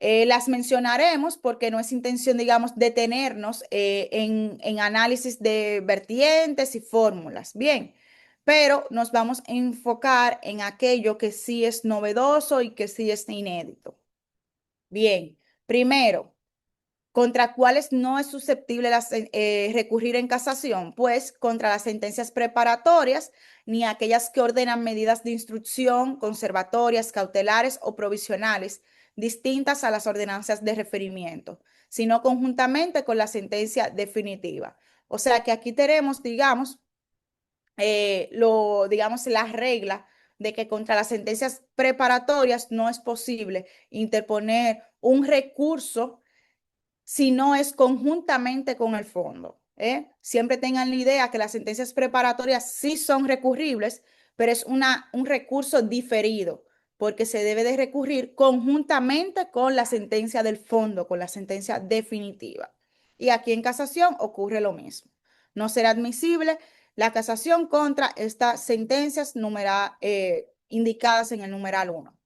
Las mencionaremos porque no es intención, digamos, detenernos en análisis de vertientes y fórmulas. Bien, pero nos vamos a enfocar en aquello que sí es novedoso y que sí es inédito. Bien, primero, ¿contra cuáles no es susceptible recurrir en casación? Pues contra las sentencias preparatorias ni aquellas que ordenan medidas de instrucción, conservatorias, cautelares o provisionales distintas a las ordenanzas de referimiento, sino conjuntamente con la sentencia definitiva. O sea que aquí tenemos, digamos, la regla de que contra las sentencias preparatorias no es posible interponer un recurso si no es conjuntamente con el fondo. Siempre tengan la idea que las sentencias preparatorias sí son recurribles, pero es un recurso diferido, porque se debe de recurrir conjuntamente con la sentencia del fondo, con la sentencia definitiva. Y aquí en casación ocurre lo mismo. No será admisible la casación contra estas sentencias indicadas en el numeral 1.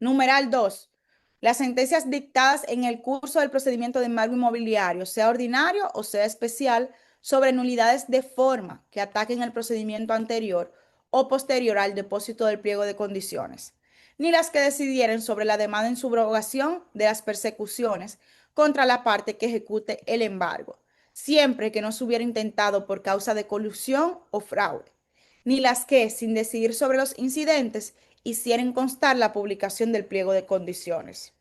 Numeral 2. Las sentencias dictadas en el curso del procedimiento de embargo inmobiliario, sea ordinario o sea especial, sobre nulidades de forma que ataquen el procedimiento anterior o posterior al depósito del pliego de condiciones, ni las que decidieren sobre la demanda en subrogación de las persecuciones contra la parte que ejecute el embargo, siempre que no se hubiera intentado por causa de colusión o fraude, ni las que, sin decidir sobre los incidentes, hicieran constar la publicación del pliego de condiciones.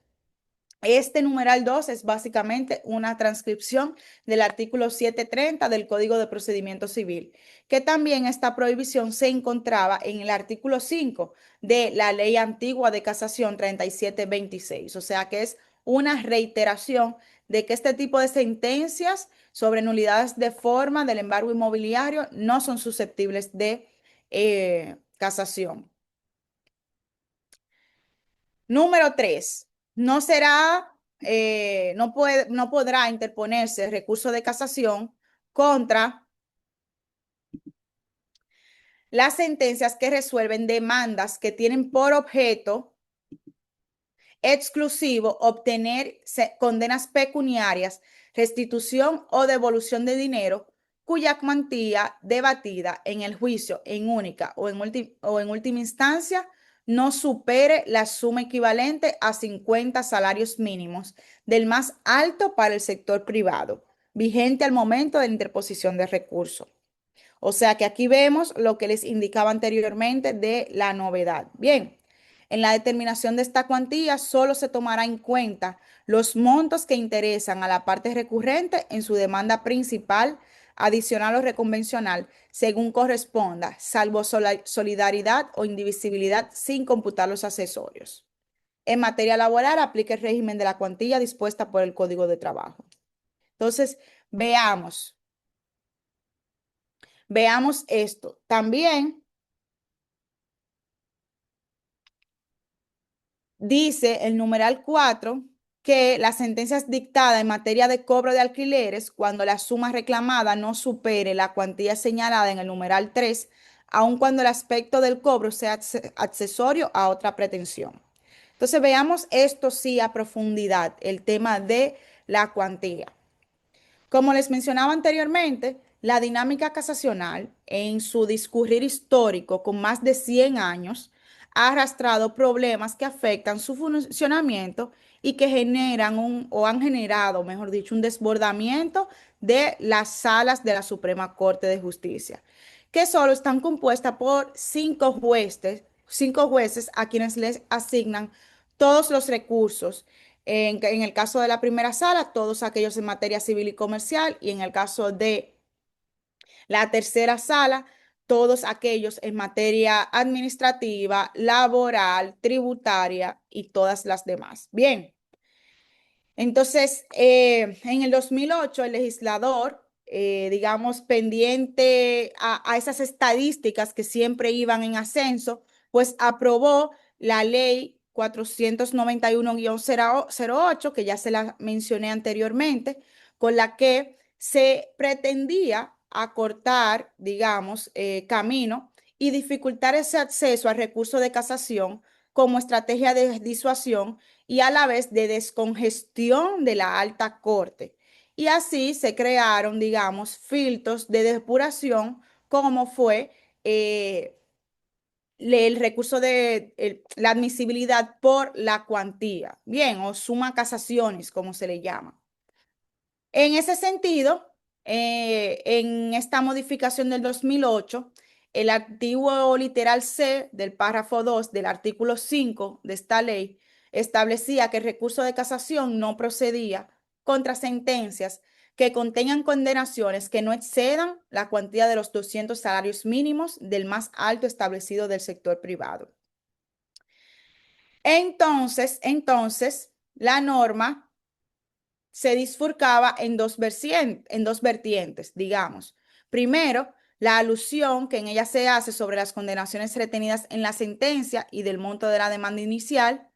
Este numeral 2 es básicamente una transcripción del artículo 730 del Código de Procedimiento Civil, que también esta prohibición se encontraba en el artículo 5 de la Ley Antigua de Casación 3726. O sea que es una reiteración de que este tipo de sentencias sobre nulidades de forma del embargo inmobiliario no son susceptibles de casación. Número 3, no podrá interponerse recurso de casación contra las sentencias que resuelven demandas que tienen por objeto exclusivo obtener condenas pecuniarias, restitución o devolución de dinero cuya cuantía debatida en el juicio en única o en última instancia no supere la suma equivalente a 50 salarios mínimos del más alto para el sector privado, vigente al momento de la interposición de recurso. O sea que aquí vemos lo que les indicaba anteriormente de la novedad. Bien, en la determinación de esta cuantía solo se tomará en cuenta los montos que interesan a la parte recurrente en su demanda principal, adicional o reconvencional, según corresponda, salvo solidaridad o indivisibilidad sin computar los accesorios. En materia laboral, aplica el régimen de la cuantía dispuesta por el Código de Trabajo. Entonces, veamos esto. También dice el numeral 4 que las sentencias dictadas en materia de cobro de alquileres, cuando la suma reclamada no supere la cuantía señalada en el numeral 3, aun cuando el aspecto del cobro sea accesorio a otra pretensión. Entonces veamos esto sí a profundidad, el tema de la cuantía. Como les mencionaba anteriormente, la dinámica casacional en su discurrir histórico con más de 100 años ha arrastrado problemas que afectan su funcionamiento y que o han generado, mejor dicho, un desbordamiento de las salas de la Suprema Corte de Justicia, que solo están compuestas por cinco jueces a quienes les asignan todos los recursos en el caso de la primera sala, todos aquellos en materia civil y comercial, y en el caso de la tercera sala, todos aquellos en materia administrativa, laboral, tributaria y todas las demás. Bien. Entonces, en el 2008, el legislador, digamos, pendiente a esas estadísticas que siempre iban en ascenso, pues aprobó la ley 491-08, que ya se la mencioné anteriormente, con la que se pretendía acortar, digamos, camino y dificultar ese acceso al recurso de casación como estrategia de disuasión y a la vez de descongestión de la alta corte. Y así se crearon, digamos, filtros de depuración, como fue el recurso de la admisibilidad por la cuantía, bien, o suma casaciones, como se le llama. En ese sentido, en esta modificación del 2008, el antiguo literal C del párrafo 2 del artículo 5 de esta ley establecía que el recurso de casación no procedía contra sentencias que contengan condenaciones que no excedan la cuantía de los 200 salarios mínimos del más alto establecido del sector privado. Entonces, la norma se disfurcaba en dos vertientes, digamos. Primero, la alusión que en ella se hace sobre las condenaciones retenidas en la sentencia y del monto de la demanda inicial,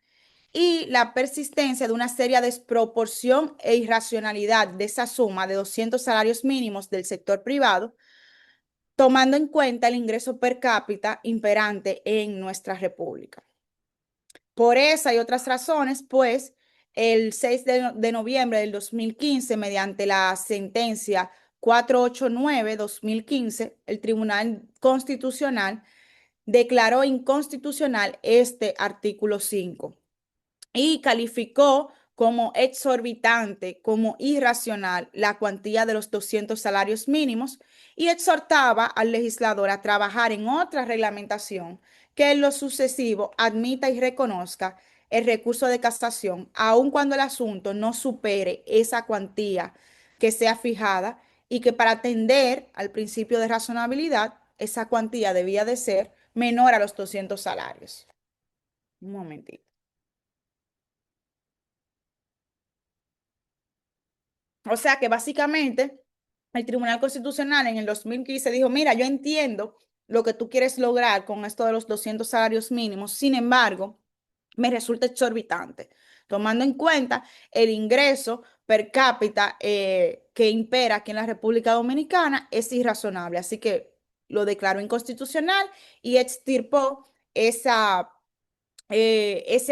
y la persistencia de una seria desproporción e irracionalidad de esa suma de 200 salarios mínimos del sector privado, tomando en cuenta el ingreso per cápita imperante en nuestra república. Por esa y otras razones, pues, el 6 de noviembre del 2015, mediante la sentencia 489-2015, el Tribunal Constitucional declaró inconstitucional este artículo 5 y calificó como exorbitante, como irracional, la cuantía de los 200 salarios mínimos y exhortaba al legislador a trabajar en otra reglamentación que en lo sucesivo admita y reconozca el recurso de casación, aun cuando el asunto no supere esa cuantía que sea fijada y que para atender al principio de razonabilidad, esa cuantía debía de ser menor a los 200 salarios. Un momentito. O sea que básicamente el Tribunal Constitucional en el 2015 dijo, mira, yo entiendo lo que tú quieres lograr con esto de los 200 salarios mínimos, sin embargo, me resulta exorbitante, tomando en cuenta el ingreso per cápita que impera aquí en la República Dominicana, es irrazonable. Así que lo declaró inconstitucional y extirpó ese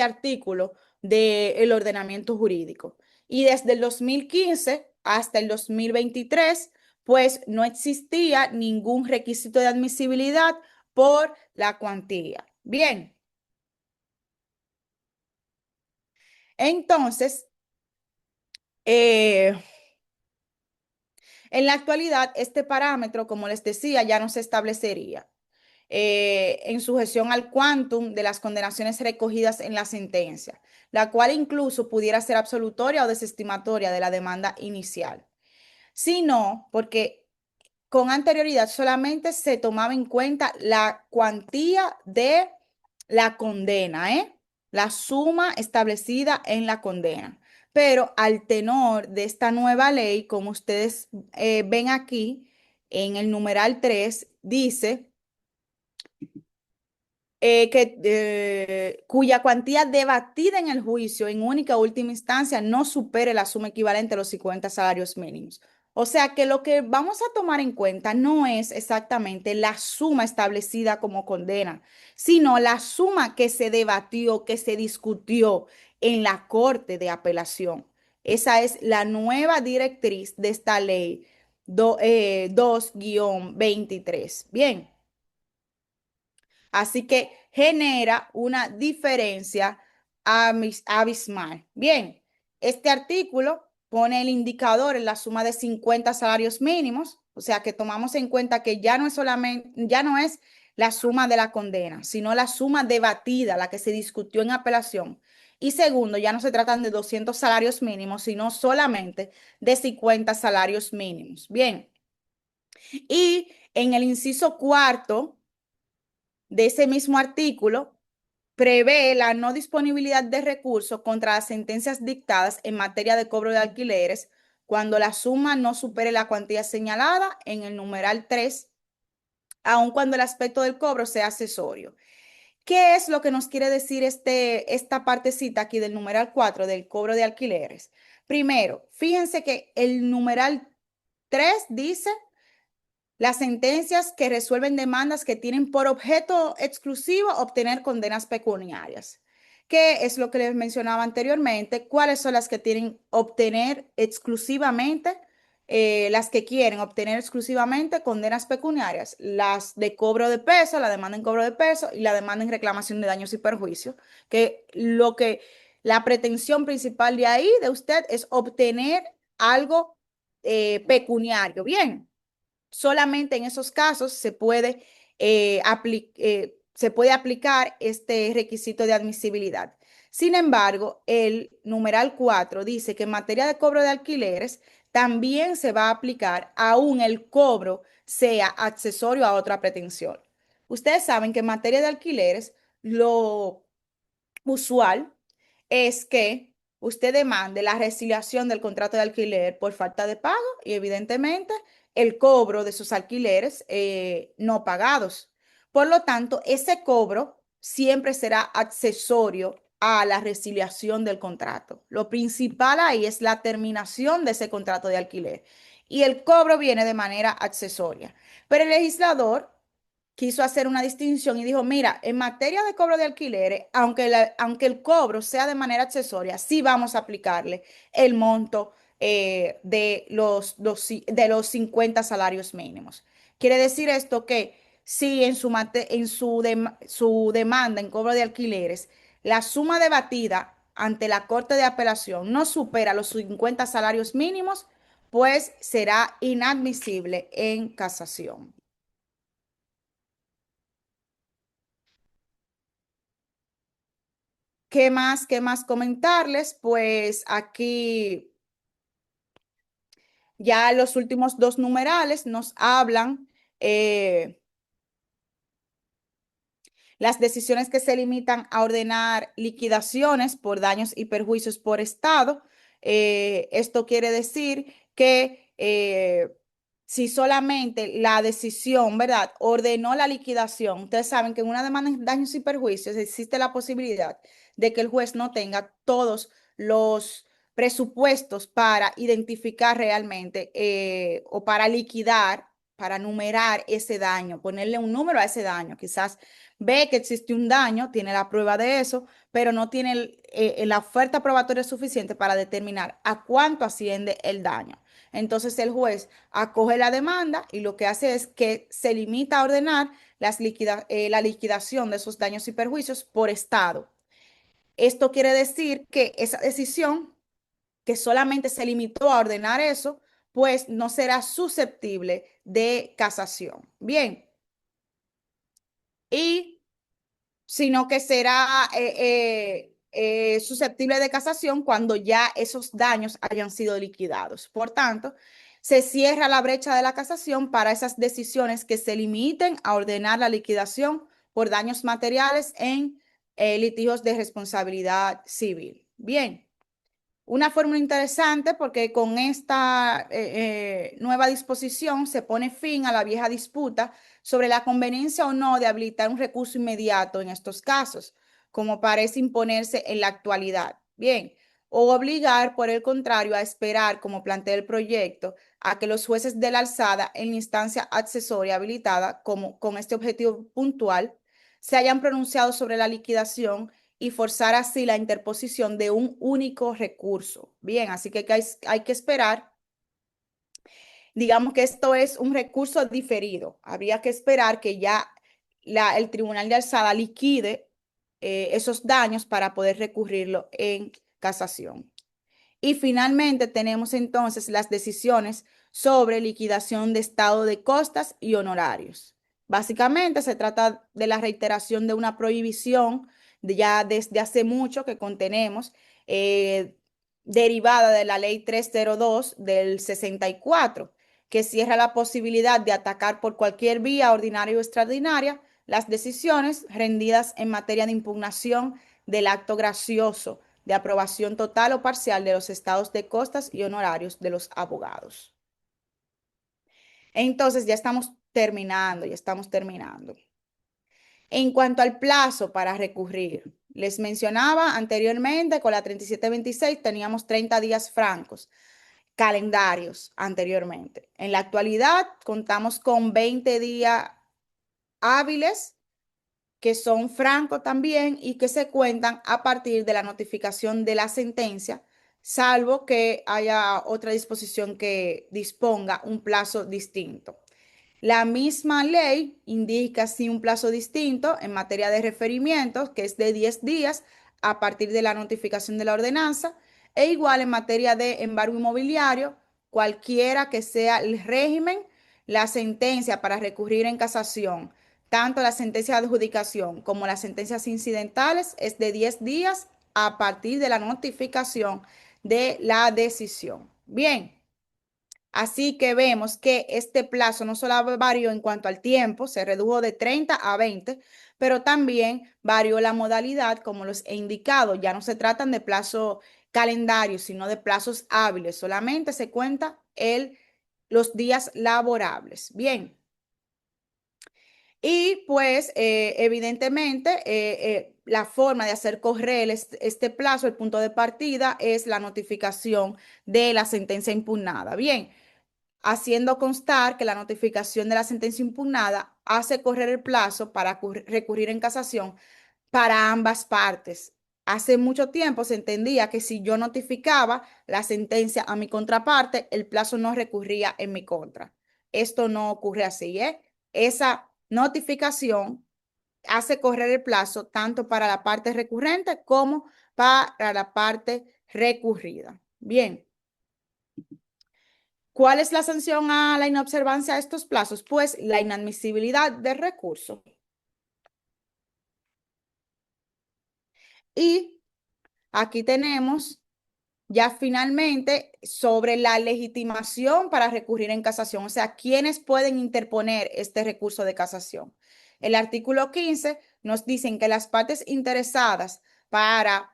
artículo del ordenamiento jurídico. Y desde el 2015 hasta el 2023, pues no existía ningún requisito de admisibilidad por la cuantía. Bien, entonces, eh, en la actualidad, este parámetro, como les decía, ya no se establecería en sujeción al quantum de las condenaciones recogidas en la sentencia, la cual incluso pudiera ser absolutoria o desestimatoria de la demanda inicial. Sino porque con anterioridad solamente se tomaba en cuenta la cuantía de la condena, ¿eh? La suma establecida en la condena. Pero al tenor de esta nueva ley, como ustedes ven aquí, en el numeral 3 dice cuya cuantía debatida en el juicio en única o última instancia no supere la suma equivalente a los 50 salarios mínimos. O sea que lo que vamos a tomar en cuenta no es exactamente la suma establecida como condena, sino la suma que se debatió, que se discutió en la Corte de Apelación. Esa es la nueva directriz de esta ley 2-23. Bien. Así que genera una diferencia abismal. Bien, este artículo pone el indicador en la suma de 50 salarios mínimos, o sea que tomamos en cuenta que ya no es solamente, ya no es la suma de la condena, sino la suma debatida, la que se discutió en apelación. Y segundo, ya no se tratan de 200 salarios mínimos, sino solamente de 50 salarios mínimos. Bien, y en el inciso cuarto de ese mismo artículo prevé la no disponibilidad de recursos contra las sentencias dictadas en materia de cobro de alquileres cuando la suma no supere la cuantía señalada en el numeral 3, aun cuando el aspecto del cobro sea accesorio. ¿Qué es lo que nos quiere decir esta partecita aquí del numeral 4 del cobro de alquileres? Primero, fíjense que el numeral 3 dice las sentencias que resuelven demandas que tienen por objeto exclusivo obtener condenas pecuniarias. ¿Qué es lo que les mencionaba anteriormente? ¿Cuáles son las que tienen obtener exclusivamente, las que quieren obtener exclusivamente condenas pecuniarias? Las de cobro de peso, la demanda en cobro de peso y la demanda en reclamación de daños y perjuicios, la pretensión principal de ahí de usted es obtener algo pecuniario. Bien, solamente en esos casos se puede aplicar este requisito de admisibilidad. Sin embargo, el numeral 4 dice que en materia de cobro de alquileres también se va a aplicar aún el cobro sea accesorio a otra pretensión. Ustedes saben que en materia de alquileres lo usual es que usted demande la resiliación del contrato de alquiler por falta de pago y evidentemente el cobro de sus alquileres no pagados. Por lo tanto, ese cobro siempre será accesorio a la resiliación del contrato. Lo principal ahí es la terminación de ese contrato de alquiler y el cobro viene de manera accesoria. Pero el legislador quiso hacer una distinción y dijo, mira, en materia de cobro de alquileres, aunque el cobro sea de manera accesoria, sí vamos a aplicarle el monto de los 50 salarios mínimos. Quiere decir esto que si su demanda en cobro de alquileres, la suma debatida ante la Corte de Apelación no supera los 50 salarios mínimos, pues será inadmisible en casación. Qué más comentarles? Pues aquí ya los últimos dos numerales nos hablan eh, las decisiones que se limitan a ordenar liquidaciones por daños y perjuicios por estado. Esto quiere decir que si solamente la decisión, ¿verdad?, ordenó la liquidación, ustedes saben que en una demanda de daños y perjuicios existe la posibilidad de que el juez no tenga todos los presupuestos para identificar realmente o para liquidar, para numerar ese daño, ponerle un número a ese daño. Quizás ve que existe un daño, tiene la prueba de eso, pero no tiene la oferta probatoria suficiente para determinar a cuánto asciende el daño. Entonces el juez acoge la demanda y lo que hace es que se limita a ordenar la liquidación de esos daños y perjuicios por estado. Esto quiere decir que esa decisión, que solamente se limitó a ordenar eso, pues no será susceptible de casación. Bien, y sino que será susceptible de casación cuando ya esos daños hayan sido liquidados. Por tanto, se cierra la brecha de la casación para esas decisiones que se limiten a ordenar la liquidación por daños materiales en litigios de responsabilidad civil. Bien. Una fórmula interesante porque con esta nueva disposición se pone fin a la vieja disputa sobre la conveniencia o no de habilitar un recurso inmediato en estos casos, como parece imponerse en la actualidad. Bien, o obligar, por el contrario, a esperar, como plantea el proyecto, a que los jueces de la alzada en la instancia accesoria habilitada como, con este objetivo puntual se hayan pronunciado sobre la liquidación y forzar así la interposición de un único recurso. Bien, así que hay que esperar. Digamos que esto es un recurso diferido. Habría que esperar que ya el Tribunal de Alzada liquide esos daños para poder recurrirlo en casación. Y finalmente tenemos entonces las decisiones sobre liquidación de estado de costas y honorarios. Básicamente se trata de la reiteración de una prohibición ya desde hace mucho que contenemos, eh, derivada de la ley 302 del 64, que cierra la posibilidad de atacar por cualquier vía ordinaria o extraordinaria las decisiones rendidas en materia de impugnación del acto gracioso de aprobación total o parcial de los estados de costas y honorarios de los abogados. Entonces ya estamos terminando, ya estamos terminando. En cuanto al plazo para recurrir, les mencionaba anteriormente con la 3726 teníamos 30 días francos. calendarios anteriormente. En la actualidad contamos con 20 días hábiles que son francos también y que se cuentan a partir de la notificación de la sentencia, salvo que haya otra disposición que disponga un plazo distinto. La misma ley indica sí un plazo distinto en materia de referimientos, que es de 10 días a partir de la notificación de la ordenanza, e igual en materia de embargo inmobiliario, cualquiera que sea el régimen, la sentencia para recurrir en casación, tanto la sentencia de adjudicación como las sentencias incidentales, es de 10 días a partir de la notificación de la decisión. Bien. Así que vemos que este plazo no solo varió en cuanto al tiempo, se redujo de 30 a 20, pero también varió la modalidad, como los he indicado. Ya no se tratan de plazo calendario, sino de plazos hábiles. Solamente se cuenta los días laborables. Bien. Y pues evidentemente la forma de hacer correr este plazo, el punto de partida, es la notificación de la sentencia impugnada. Bien, haciendo constar que la notificación de la sentencia impugnada hace correr el plazo para recurrir en casación para ambas partes. Hace mucho tiempo se entendía que si yo notificaba la sentencia a mi contraparte, el plazo no recurría en mi contra. Esto no ocurre así, ¿eh? Esa notificación hace correr el plazo tanto para la parte recurrente como para la parte recurrida. Bien. ¿Cuál es la sanción a la inobservancia de estos plazos? Pues la inadmisibilidad del recurso. Y aquí tenemos ya finalmente sobre la legitimación para recurrir en casación, o sea, ¿quiénes pueden interponer este recurso de casación? El artículo 15 nos dicen que las partes interesadas para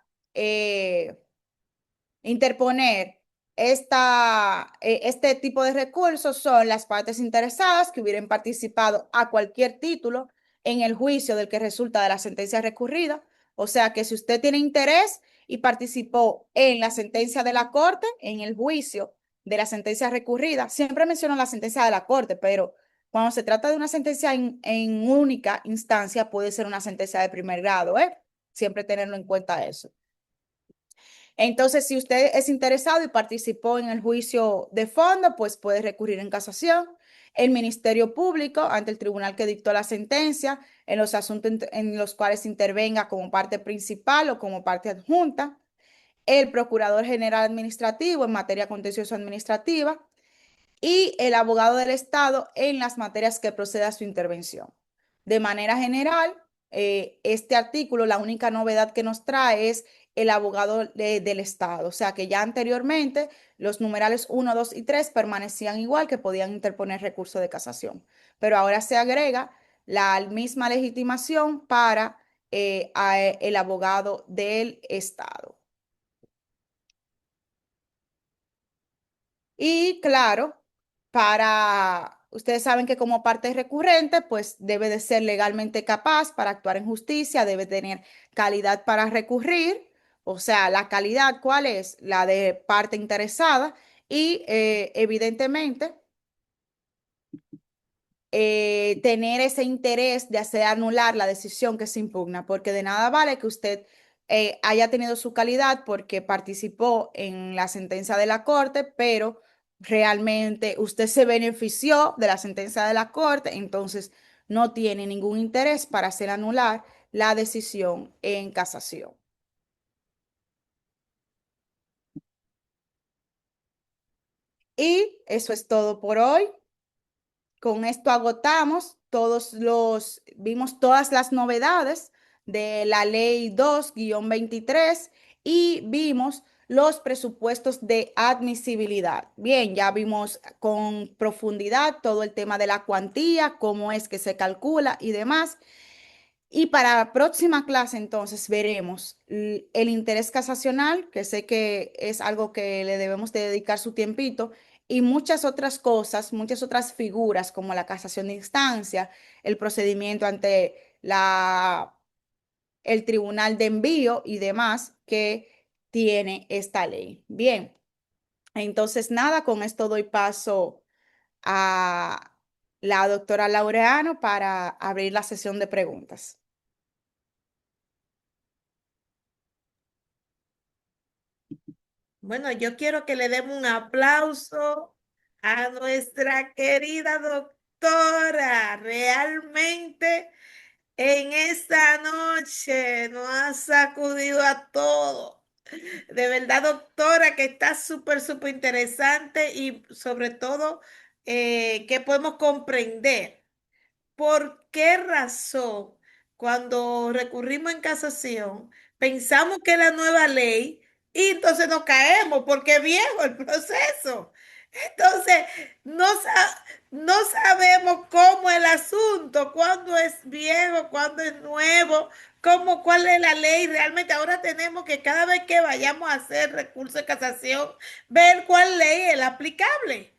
interponer este tipo de recursos son las partes interesadas que hubieran participado a cualquier título en el juicio del que resulta de la sentencia recurrida. O sea que si usted tiene interés y participó en la sentencia de la corte, en el juicio de la sentencia recurrida, siempre menciono la sentencia de la corte, pero cuando se trata de una sentencia en única instancia, puede ser una sentencia de primer grado, ¿eh? Siempre tenerlo en cuenta eso. Entonces, si usted es interesado y participó en el juicio de fondo, pues puede recurrir en casación. El Ministerio Público ante el tribunal que dictó la sentencia en los asuntos en los cuales intervenga como parte principal o como parte adjunta. El Procurador General Administrativo en materia contencioso administrativa y el abogado del Estado en las materias que proceda a su intervención. De manera general, este artículo, la única novedad que nos trae es el abogado del Estado, o sea que ya anteriormente los numerales 1, 2 y 3 permanecían igual, que podían interponer recurso de casación, pero ahora se agrega la misma legitimación para el abogado del Estado. Y claro, ustedes saben que como parte recurrente, pues debe de ser legalmente capaz para actuar en justicia, debe tener calidad para recurrir, o sea, la calidad, ¿cuál es? La de parte interesada y evidentemente tener ese interés de hacer anular la decisión que se impugna, porque de nada vale que usted haya tenido su calidad porque participó en la sentencia de la corte, pero realmente usted se benefició de la sentencia de la corte, entonces no tiene ningún interés para hacer anular la decisión en casación. Y eso es todo por hoy. Con esto agotamos vimos todas las novedades de la ley 2-23 y vimos los presupuestos de admisibilidad. Bien, ya vimos con profundidad todo el tema de la cuantía, cómo es que se calcula y demás. Y para la próxima clase, entonces, veremos el interés casacional, que sé que es algo que le debemos de dedicar su tiempito, y muchas otras cosas, muchas otras figuras, como la casación de instancia, el procedimiento ante el tribunal de envío y demás que tiene esta ley. Bien. Entonces, nada, con esto doy paso a la doctora Laureano para abrir la sesión de preguntas. Bueno, yo quiero que le demos un aplauso a nuestra querida doctora. Realmente en esta noche nos ha sacudido a todos. De verdad, doctora, que está súper, súper interesante y sobre todo que podemos comprender. ¿Por qué razón cuando recurrimos en casación pensamos que es la nueva ley y entonces nos caemos porque es viejo el proceso? Entonces, no sabemos cómo el asunto, cuándo es viejo, cuándo es nuevo, cuál es la ley. Realmente ahora tenemos que cada vez que vayamos a hacer recurso de casación, ver cuál ley es la aplicable.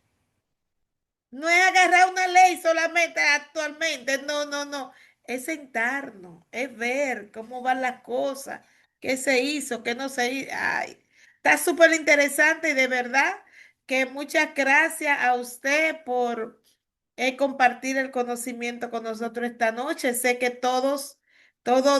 No es agarrar una ley solamente actualmente, no, no, no. Es sentarnos, es ver cómo van las cosas, qué se hizo, qué no se hizo. Ay, está súper interesante y de verdad que muchas gracias a usted por compartir el conocimiento con nosotros esta noche. Sé que todos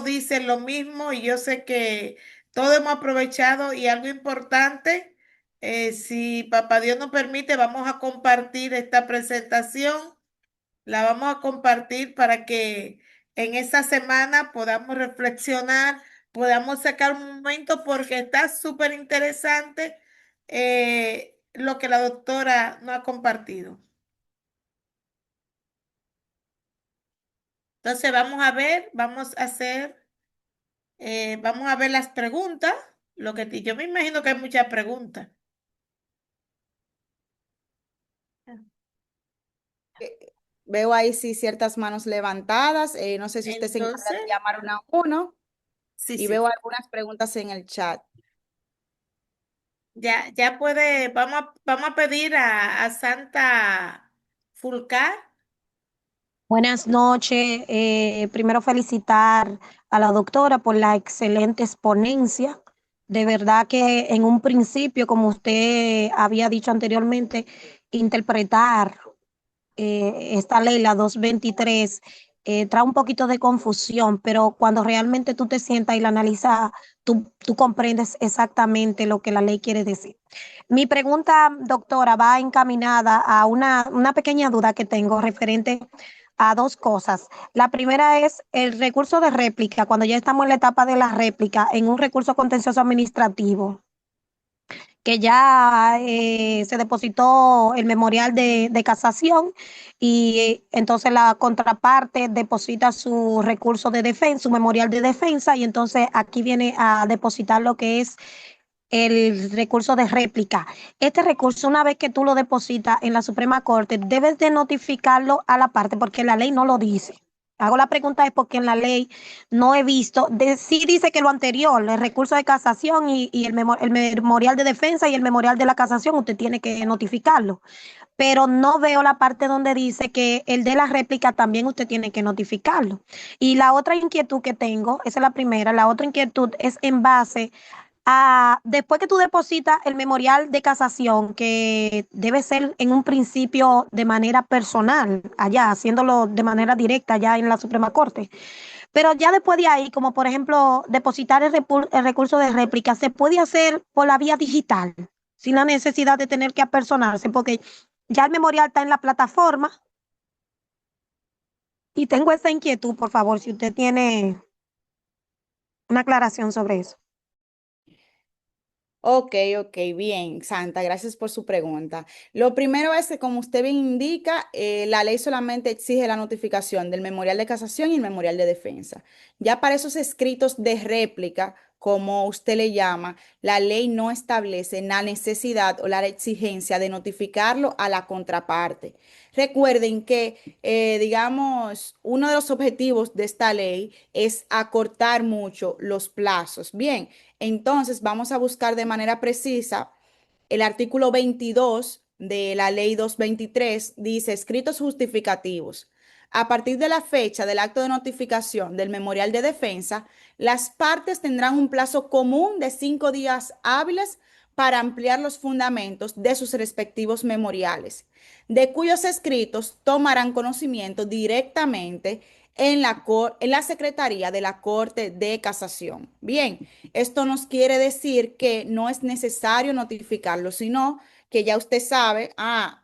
dicen lo mismo y yo sé que todos hemos aprovechado y algo importante, si Papá Dios nos permite, vamos a compartir esta presentación, la vamos a compartir para que en esta semana podamos reflexionar, podamos sacar un momento porque está súper interesante lo que la doctora nos ha compartido. Entonces vamos a ver, vamos a ver las preguntas. Yo me imagino que hay muchas preguntas. Veo ahí sí ciertas manos levantadas. No sé si usted se encarga Entonces, de llamar uno a uno sí, y sí. veo algunas preguntas en el chat. Ya puede, vamos a pedir a Santa Fulcar. Buenas noches. Primero felicitar a la doctora por la excelente exponencia. De verdad que en un principio, como usted había dicho anteriormente, interpretar esta ley, la 223, trae un poquito de confusión, pero cuando realmente tú te sientas y la analizas, tú comprendes exactamente lo que la ley quiere decir. Mi pregunta, doctora, va encaminada a una pequeña duda que tengo referente a dos cosas. La primera es el recurso de réplica, cuando ya estamos en la etapa de la réplica, en un recurso contencioso administrativo que ya se depositó el memorial de casación y entonces la contraparte deposita su recurso de defensa, su memorial de defensa, y entonces aquí viene a depositar lo que es el recurso de réplica. Este recurso, una vez que tú lo depositas en la Suprema Corte, debes de notificarlo a la parte porque la ley no lo dice. Hago la pregunta es porque en la ley no he visto, sí dice que lo anterior, el recurso de casación y el memorial de defensa y el memorial de la casación, usted tiene que notificarlo, pero no veo la parte donde dice que el de la réplica también usted tiene que notificarlo. Y la otra inquietud que tengo, esa es la primera, la otra inquietud es en base después que tú depositas el memorial de casación, que debe ser en un principio de manera personal, allá, haciéndolo de manera directa allá en la Suprema Corte, pero ya después de ahí, como por ejemplo, depositar el recurso de réplica, se puede hacer por la vía digital, sin la necesidad de tener que apersonarse, porque ya el memorial está en la plataforma y tengo esa inquietud, por favor, si usted tiene una aclaración sobre eso. Ok, ok, bien, Santa, gracias por su pregunta. Lo primero es que, como usted bien indica, la ley solamente exige la notificación del memorial de casación y el memorial de defensa. Ya para esos escritos de réplica, como usted le llama, la ley no establece la necesidad o la exigencia de notificarlo a la contraparte. Recuerden que, digamos, uno de los objetivos de esta ley es acortar mucho los plazos. Bien. Entonces, vamos a buscar de manera precisa el artículo 22 de la ley 223, dice escritos justificativos. A partir de la fecha del acto de notificación del memorial de defensa, las partes tendrán un plazo común de 5 días hábiles para ampliar los fundamentos de sus respectivos memoriales, de cuyos escritos tomarán conocimiento directamente en la Secretaría de la Corte de Casación. Bien, esto nos quiere decir que no es necesario notificarlo, sino que ya usted sabe,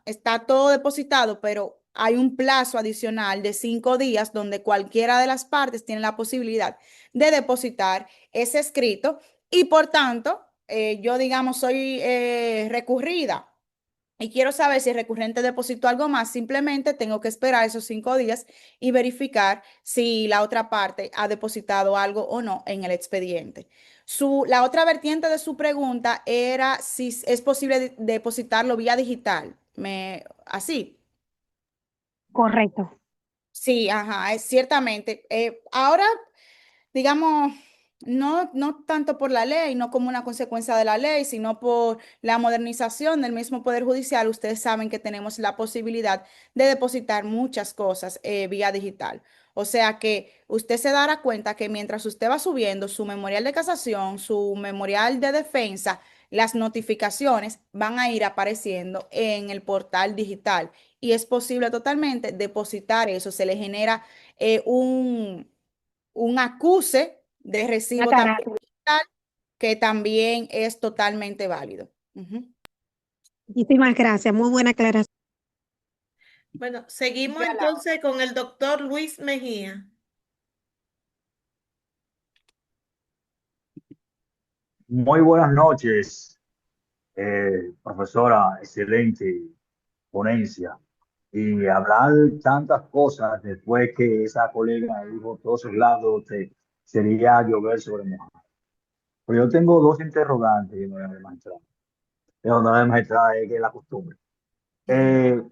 está todo depositado, pero hay un plazo adicional de 5 días donde cualquiera de las partes tiene la posibilidad de depositar ese escrito y por tanto, yo digamos soy recurrida y quiero saber si el recurrente depositó algo más, simplemente tengo que esperar esos 5 días y verificar si la otra parte ha depositado algo o no en el expediente. La otra vertiente de su pregunta era si es posible depositarlo vía digital. Así. Correcto. Sí, ajá, es ciertamente. Ahora digamos, no tanto por la ley, no como una consecuencia de la ley, sino por la modernización del mismo Poder Judicial. Ustedes saben que tenemos la posibilidad de depositar muchas cosas vía digital. O sea que usted se dará cuenta que mientras usted va subiendo su memorial de casación, su memorial de defensa, las notificaciones van a ir apareciendo en el portal digital y es posible totalmente depositar eso. Se le genera un acuse de La recibo también carátula. digital, que también es totalmente válido. Ujú. Muchísimas gracias. Muy buena aclaración. Bueno, seguimos Ya la entonces con el doctor Luis Mejía. Muy buenas noches, profesora, excelente ponencia. Y hablar tantas cosas después que esa colega dijo todos sus lados sería llover sobre mojado. Pero yo tengo dos interrogantes, señora magistrada. Señora magistrada, es que es la costumbre. Ujú. Eh,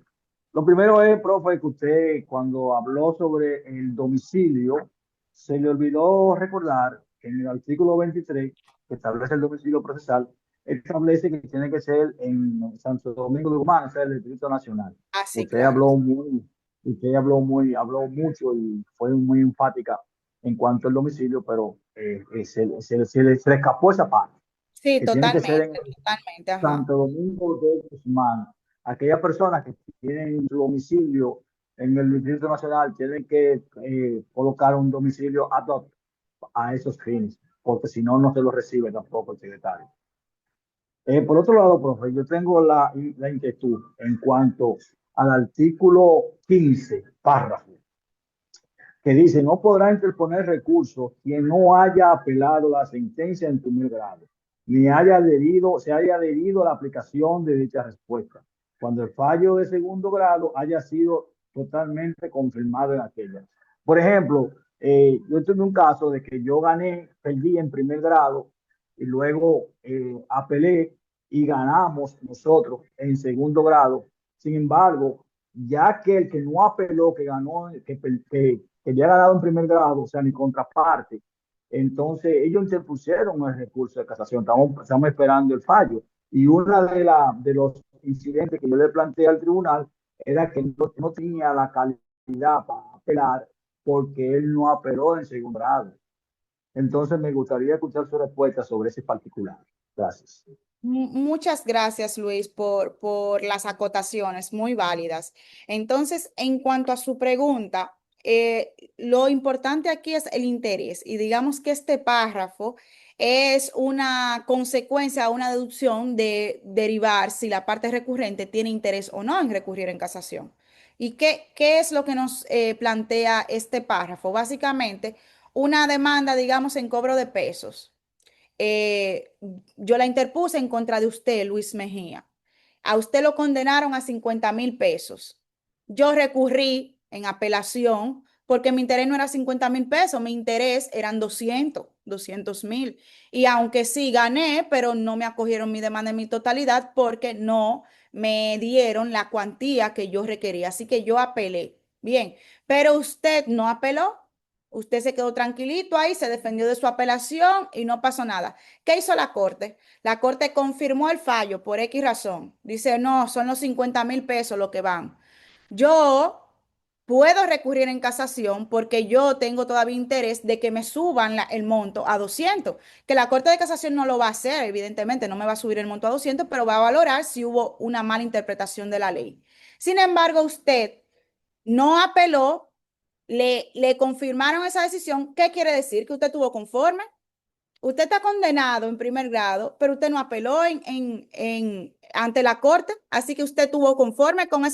lo primero es, profe, que usted cuando habló sobre el domicilio, se le olvidó recordar que en el artículo 23, que establece el domicilio procesal, establece que tiene que ser en Santo Domingo de Guzmán, o sea, el Distrito Nacional. Ah, sí, Usted claro. habló muy, habló mucho y fue muy enfática en cuanto al domicilio, pero se le escapó esa parte, Sí, que tiene que ser en totalmente, totalmente, ajá. Santo Domingo de Guzmán. Aquellas personas que tienen su domicilio en el Distrito Nacional tienen que colocar un domicilio ad hoc a esos fines, porque si no, no se lo recibe tampoco el secretario. Por otro lado, profe, yo tengo la inquietud en cuanto al artículo 15, párrafo, que dice, no podrá interponer recursos quien no haya apelado la sentencia en primer grado, ni se haya adherido a la aplicación de dicha respuesta, cuando el fallo de segundo grado haya sido totalmente confirmado en aquella. Por ejemplo, yo tuve un caso de que yo perdí en primer grado y luego apelé y ganamos nosotros en segundo grado. Sin embargo, ya que el que no apeló, que ganó, que ya ha ganado en primer grado, o sea, mi contraparte, entonces ellos interpusieron el recurso de casación, estamos esperando el fallo. Y uno de los incidentes que yo le planteé al tribunal era que no tenía la calidad para apelar porque él no apeló en segundo grado. Entonces me gustaría escuchar su respuesta sobre ese particular. Gracias. Muchas gracias, Luis, por las acotaciones muy válidas. Entonces, en cuanto a su pregunta, lo importante aquí es el interés y digamos que este párrafo es una consecuencia, una deducción de derivar si la parte recurrente tiene interés o no en recurrir en casación. ¿Y qué es lo que nos plantea este párrafo? Básicamente, una demanda, digamos, en cobro de pesos eh, yo la interpuse en contra de usted, Luis Mejía. A usted lo condenaron a 50.000 pesos. Yo recurrí en apelación porque mi interés no era 50.000 pesos, mi interés eran 200.000. Y aunque sí gané, pero no me acogieron mi demanda en mi totalidad porque no me dieron la cuantía que yo requería. Así que yo apelé. Bien, pero usted no apeló. Usted se quedó tranquilito ahí, se defendió de su apelación y no pasó nada. ¿Qué hizo la corte? La corte confirmó el fallo por X razón. Dice, no, son los 50.000 pesos lo que van. Yo puedo recurrir en casación porque yo tengo todavía interés de que me suban el monto a 200, que la Corte de Casación no lo va a hacer, evidentemente, no me va a subir el monto a 200, pero va a valorar si hubo una mala interpretación de la ley. Sin embargo, usted no apeló, le confirmaron esa decisión. ¿Qué quiere decir? Que usted estuvo conforme. Usted está condenado en primer grado, pero usted no apeló ante la corte, así que usted estuvo conforme con esa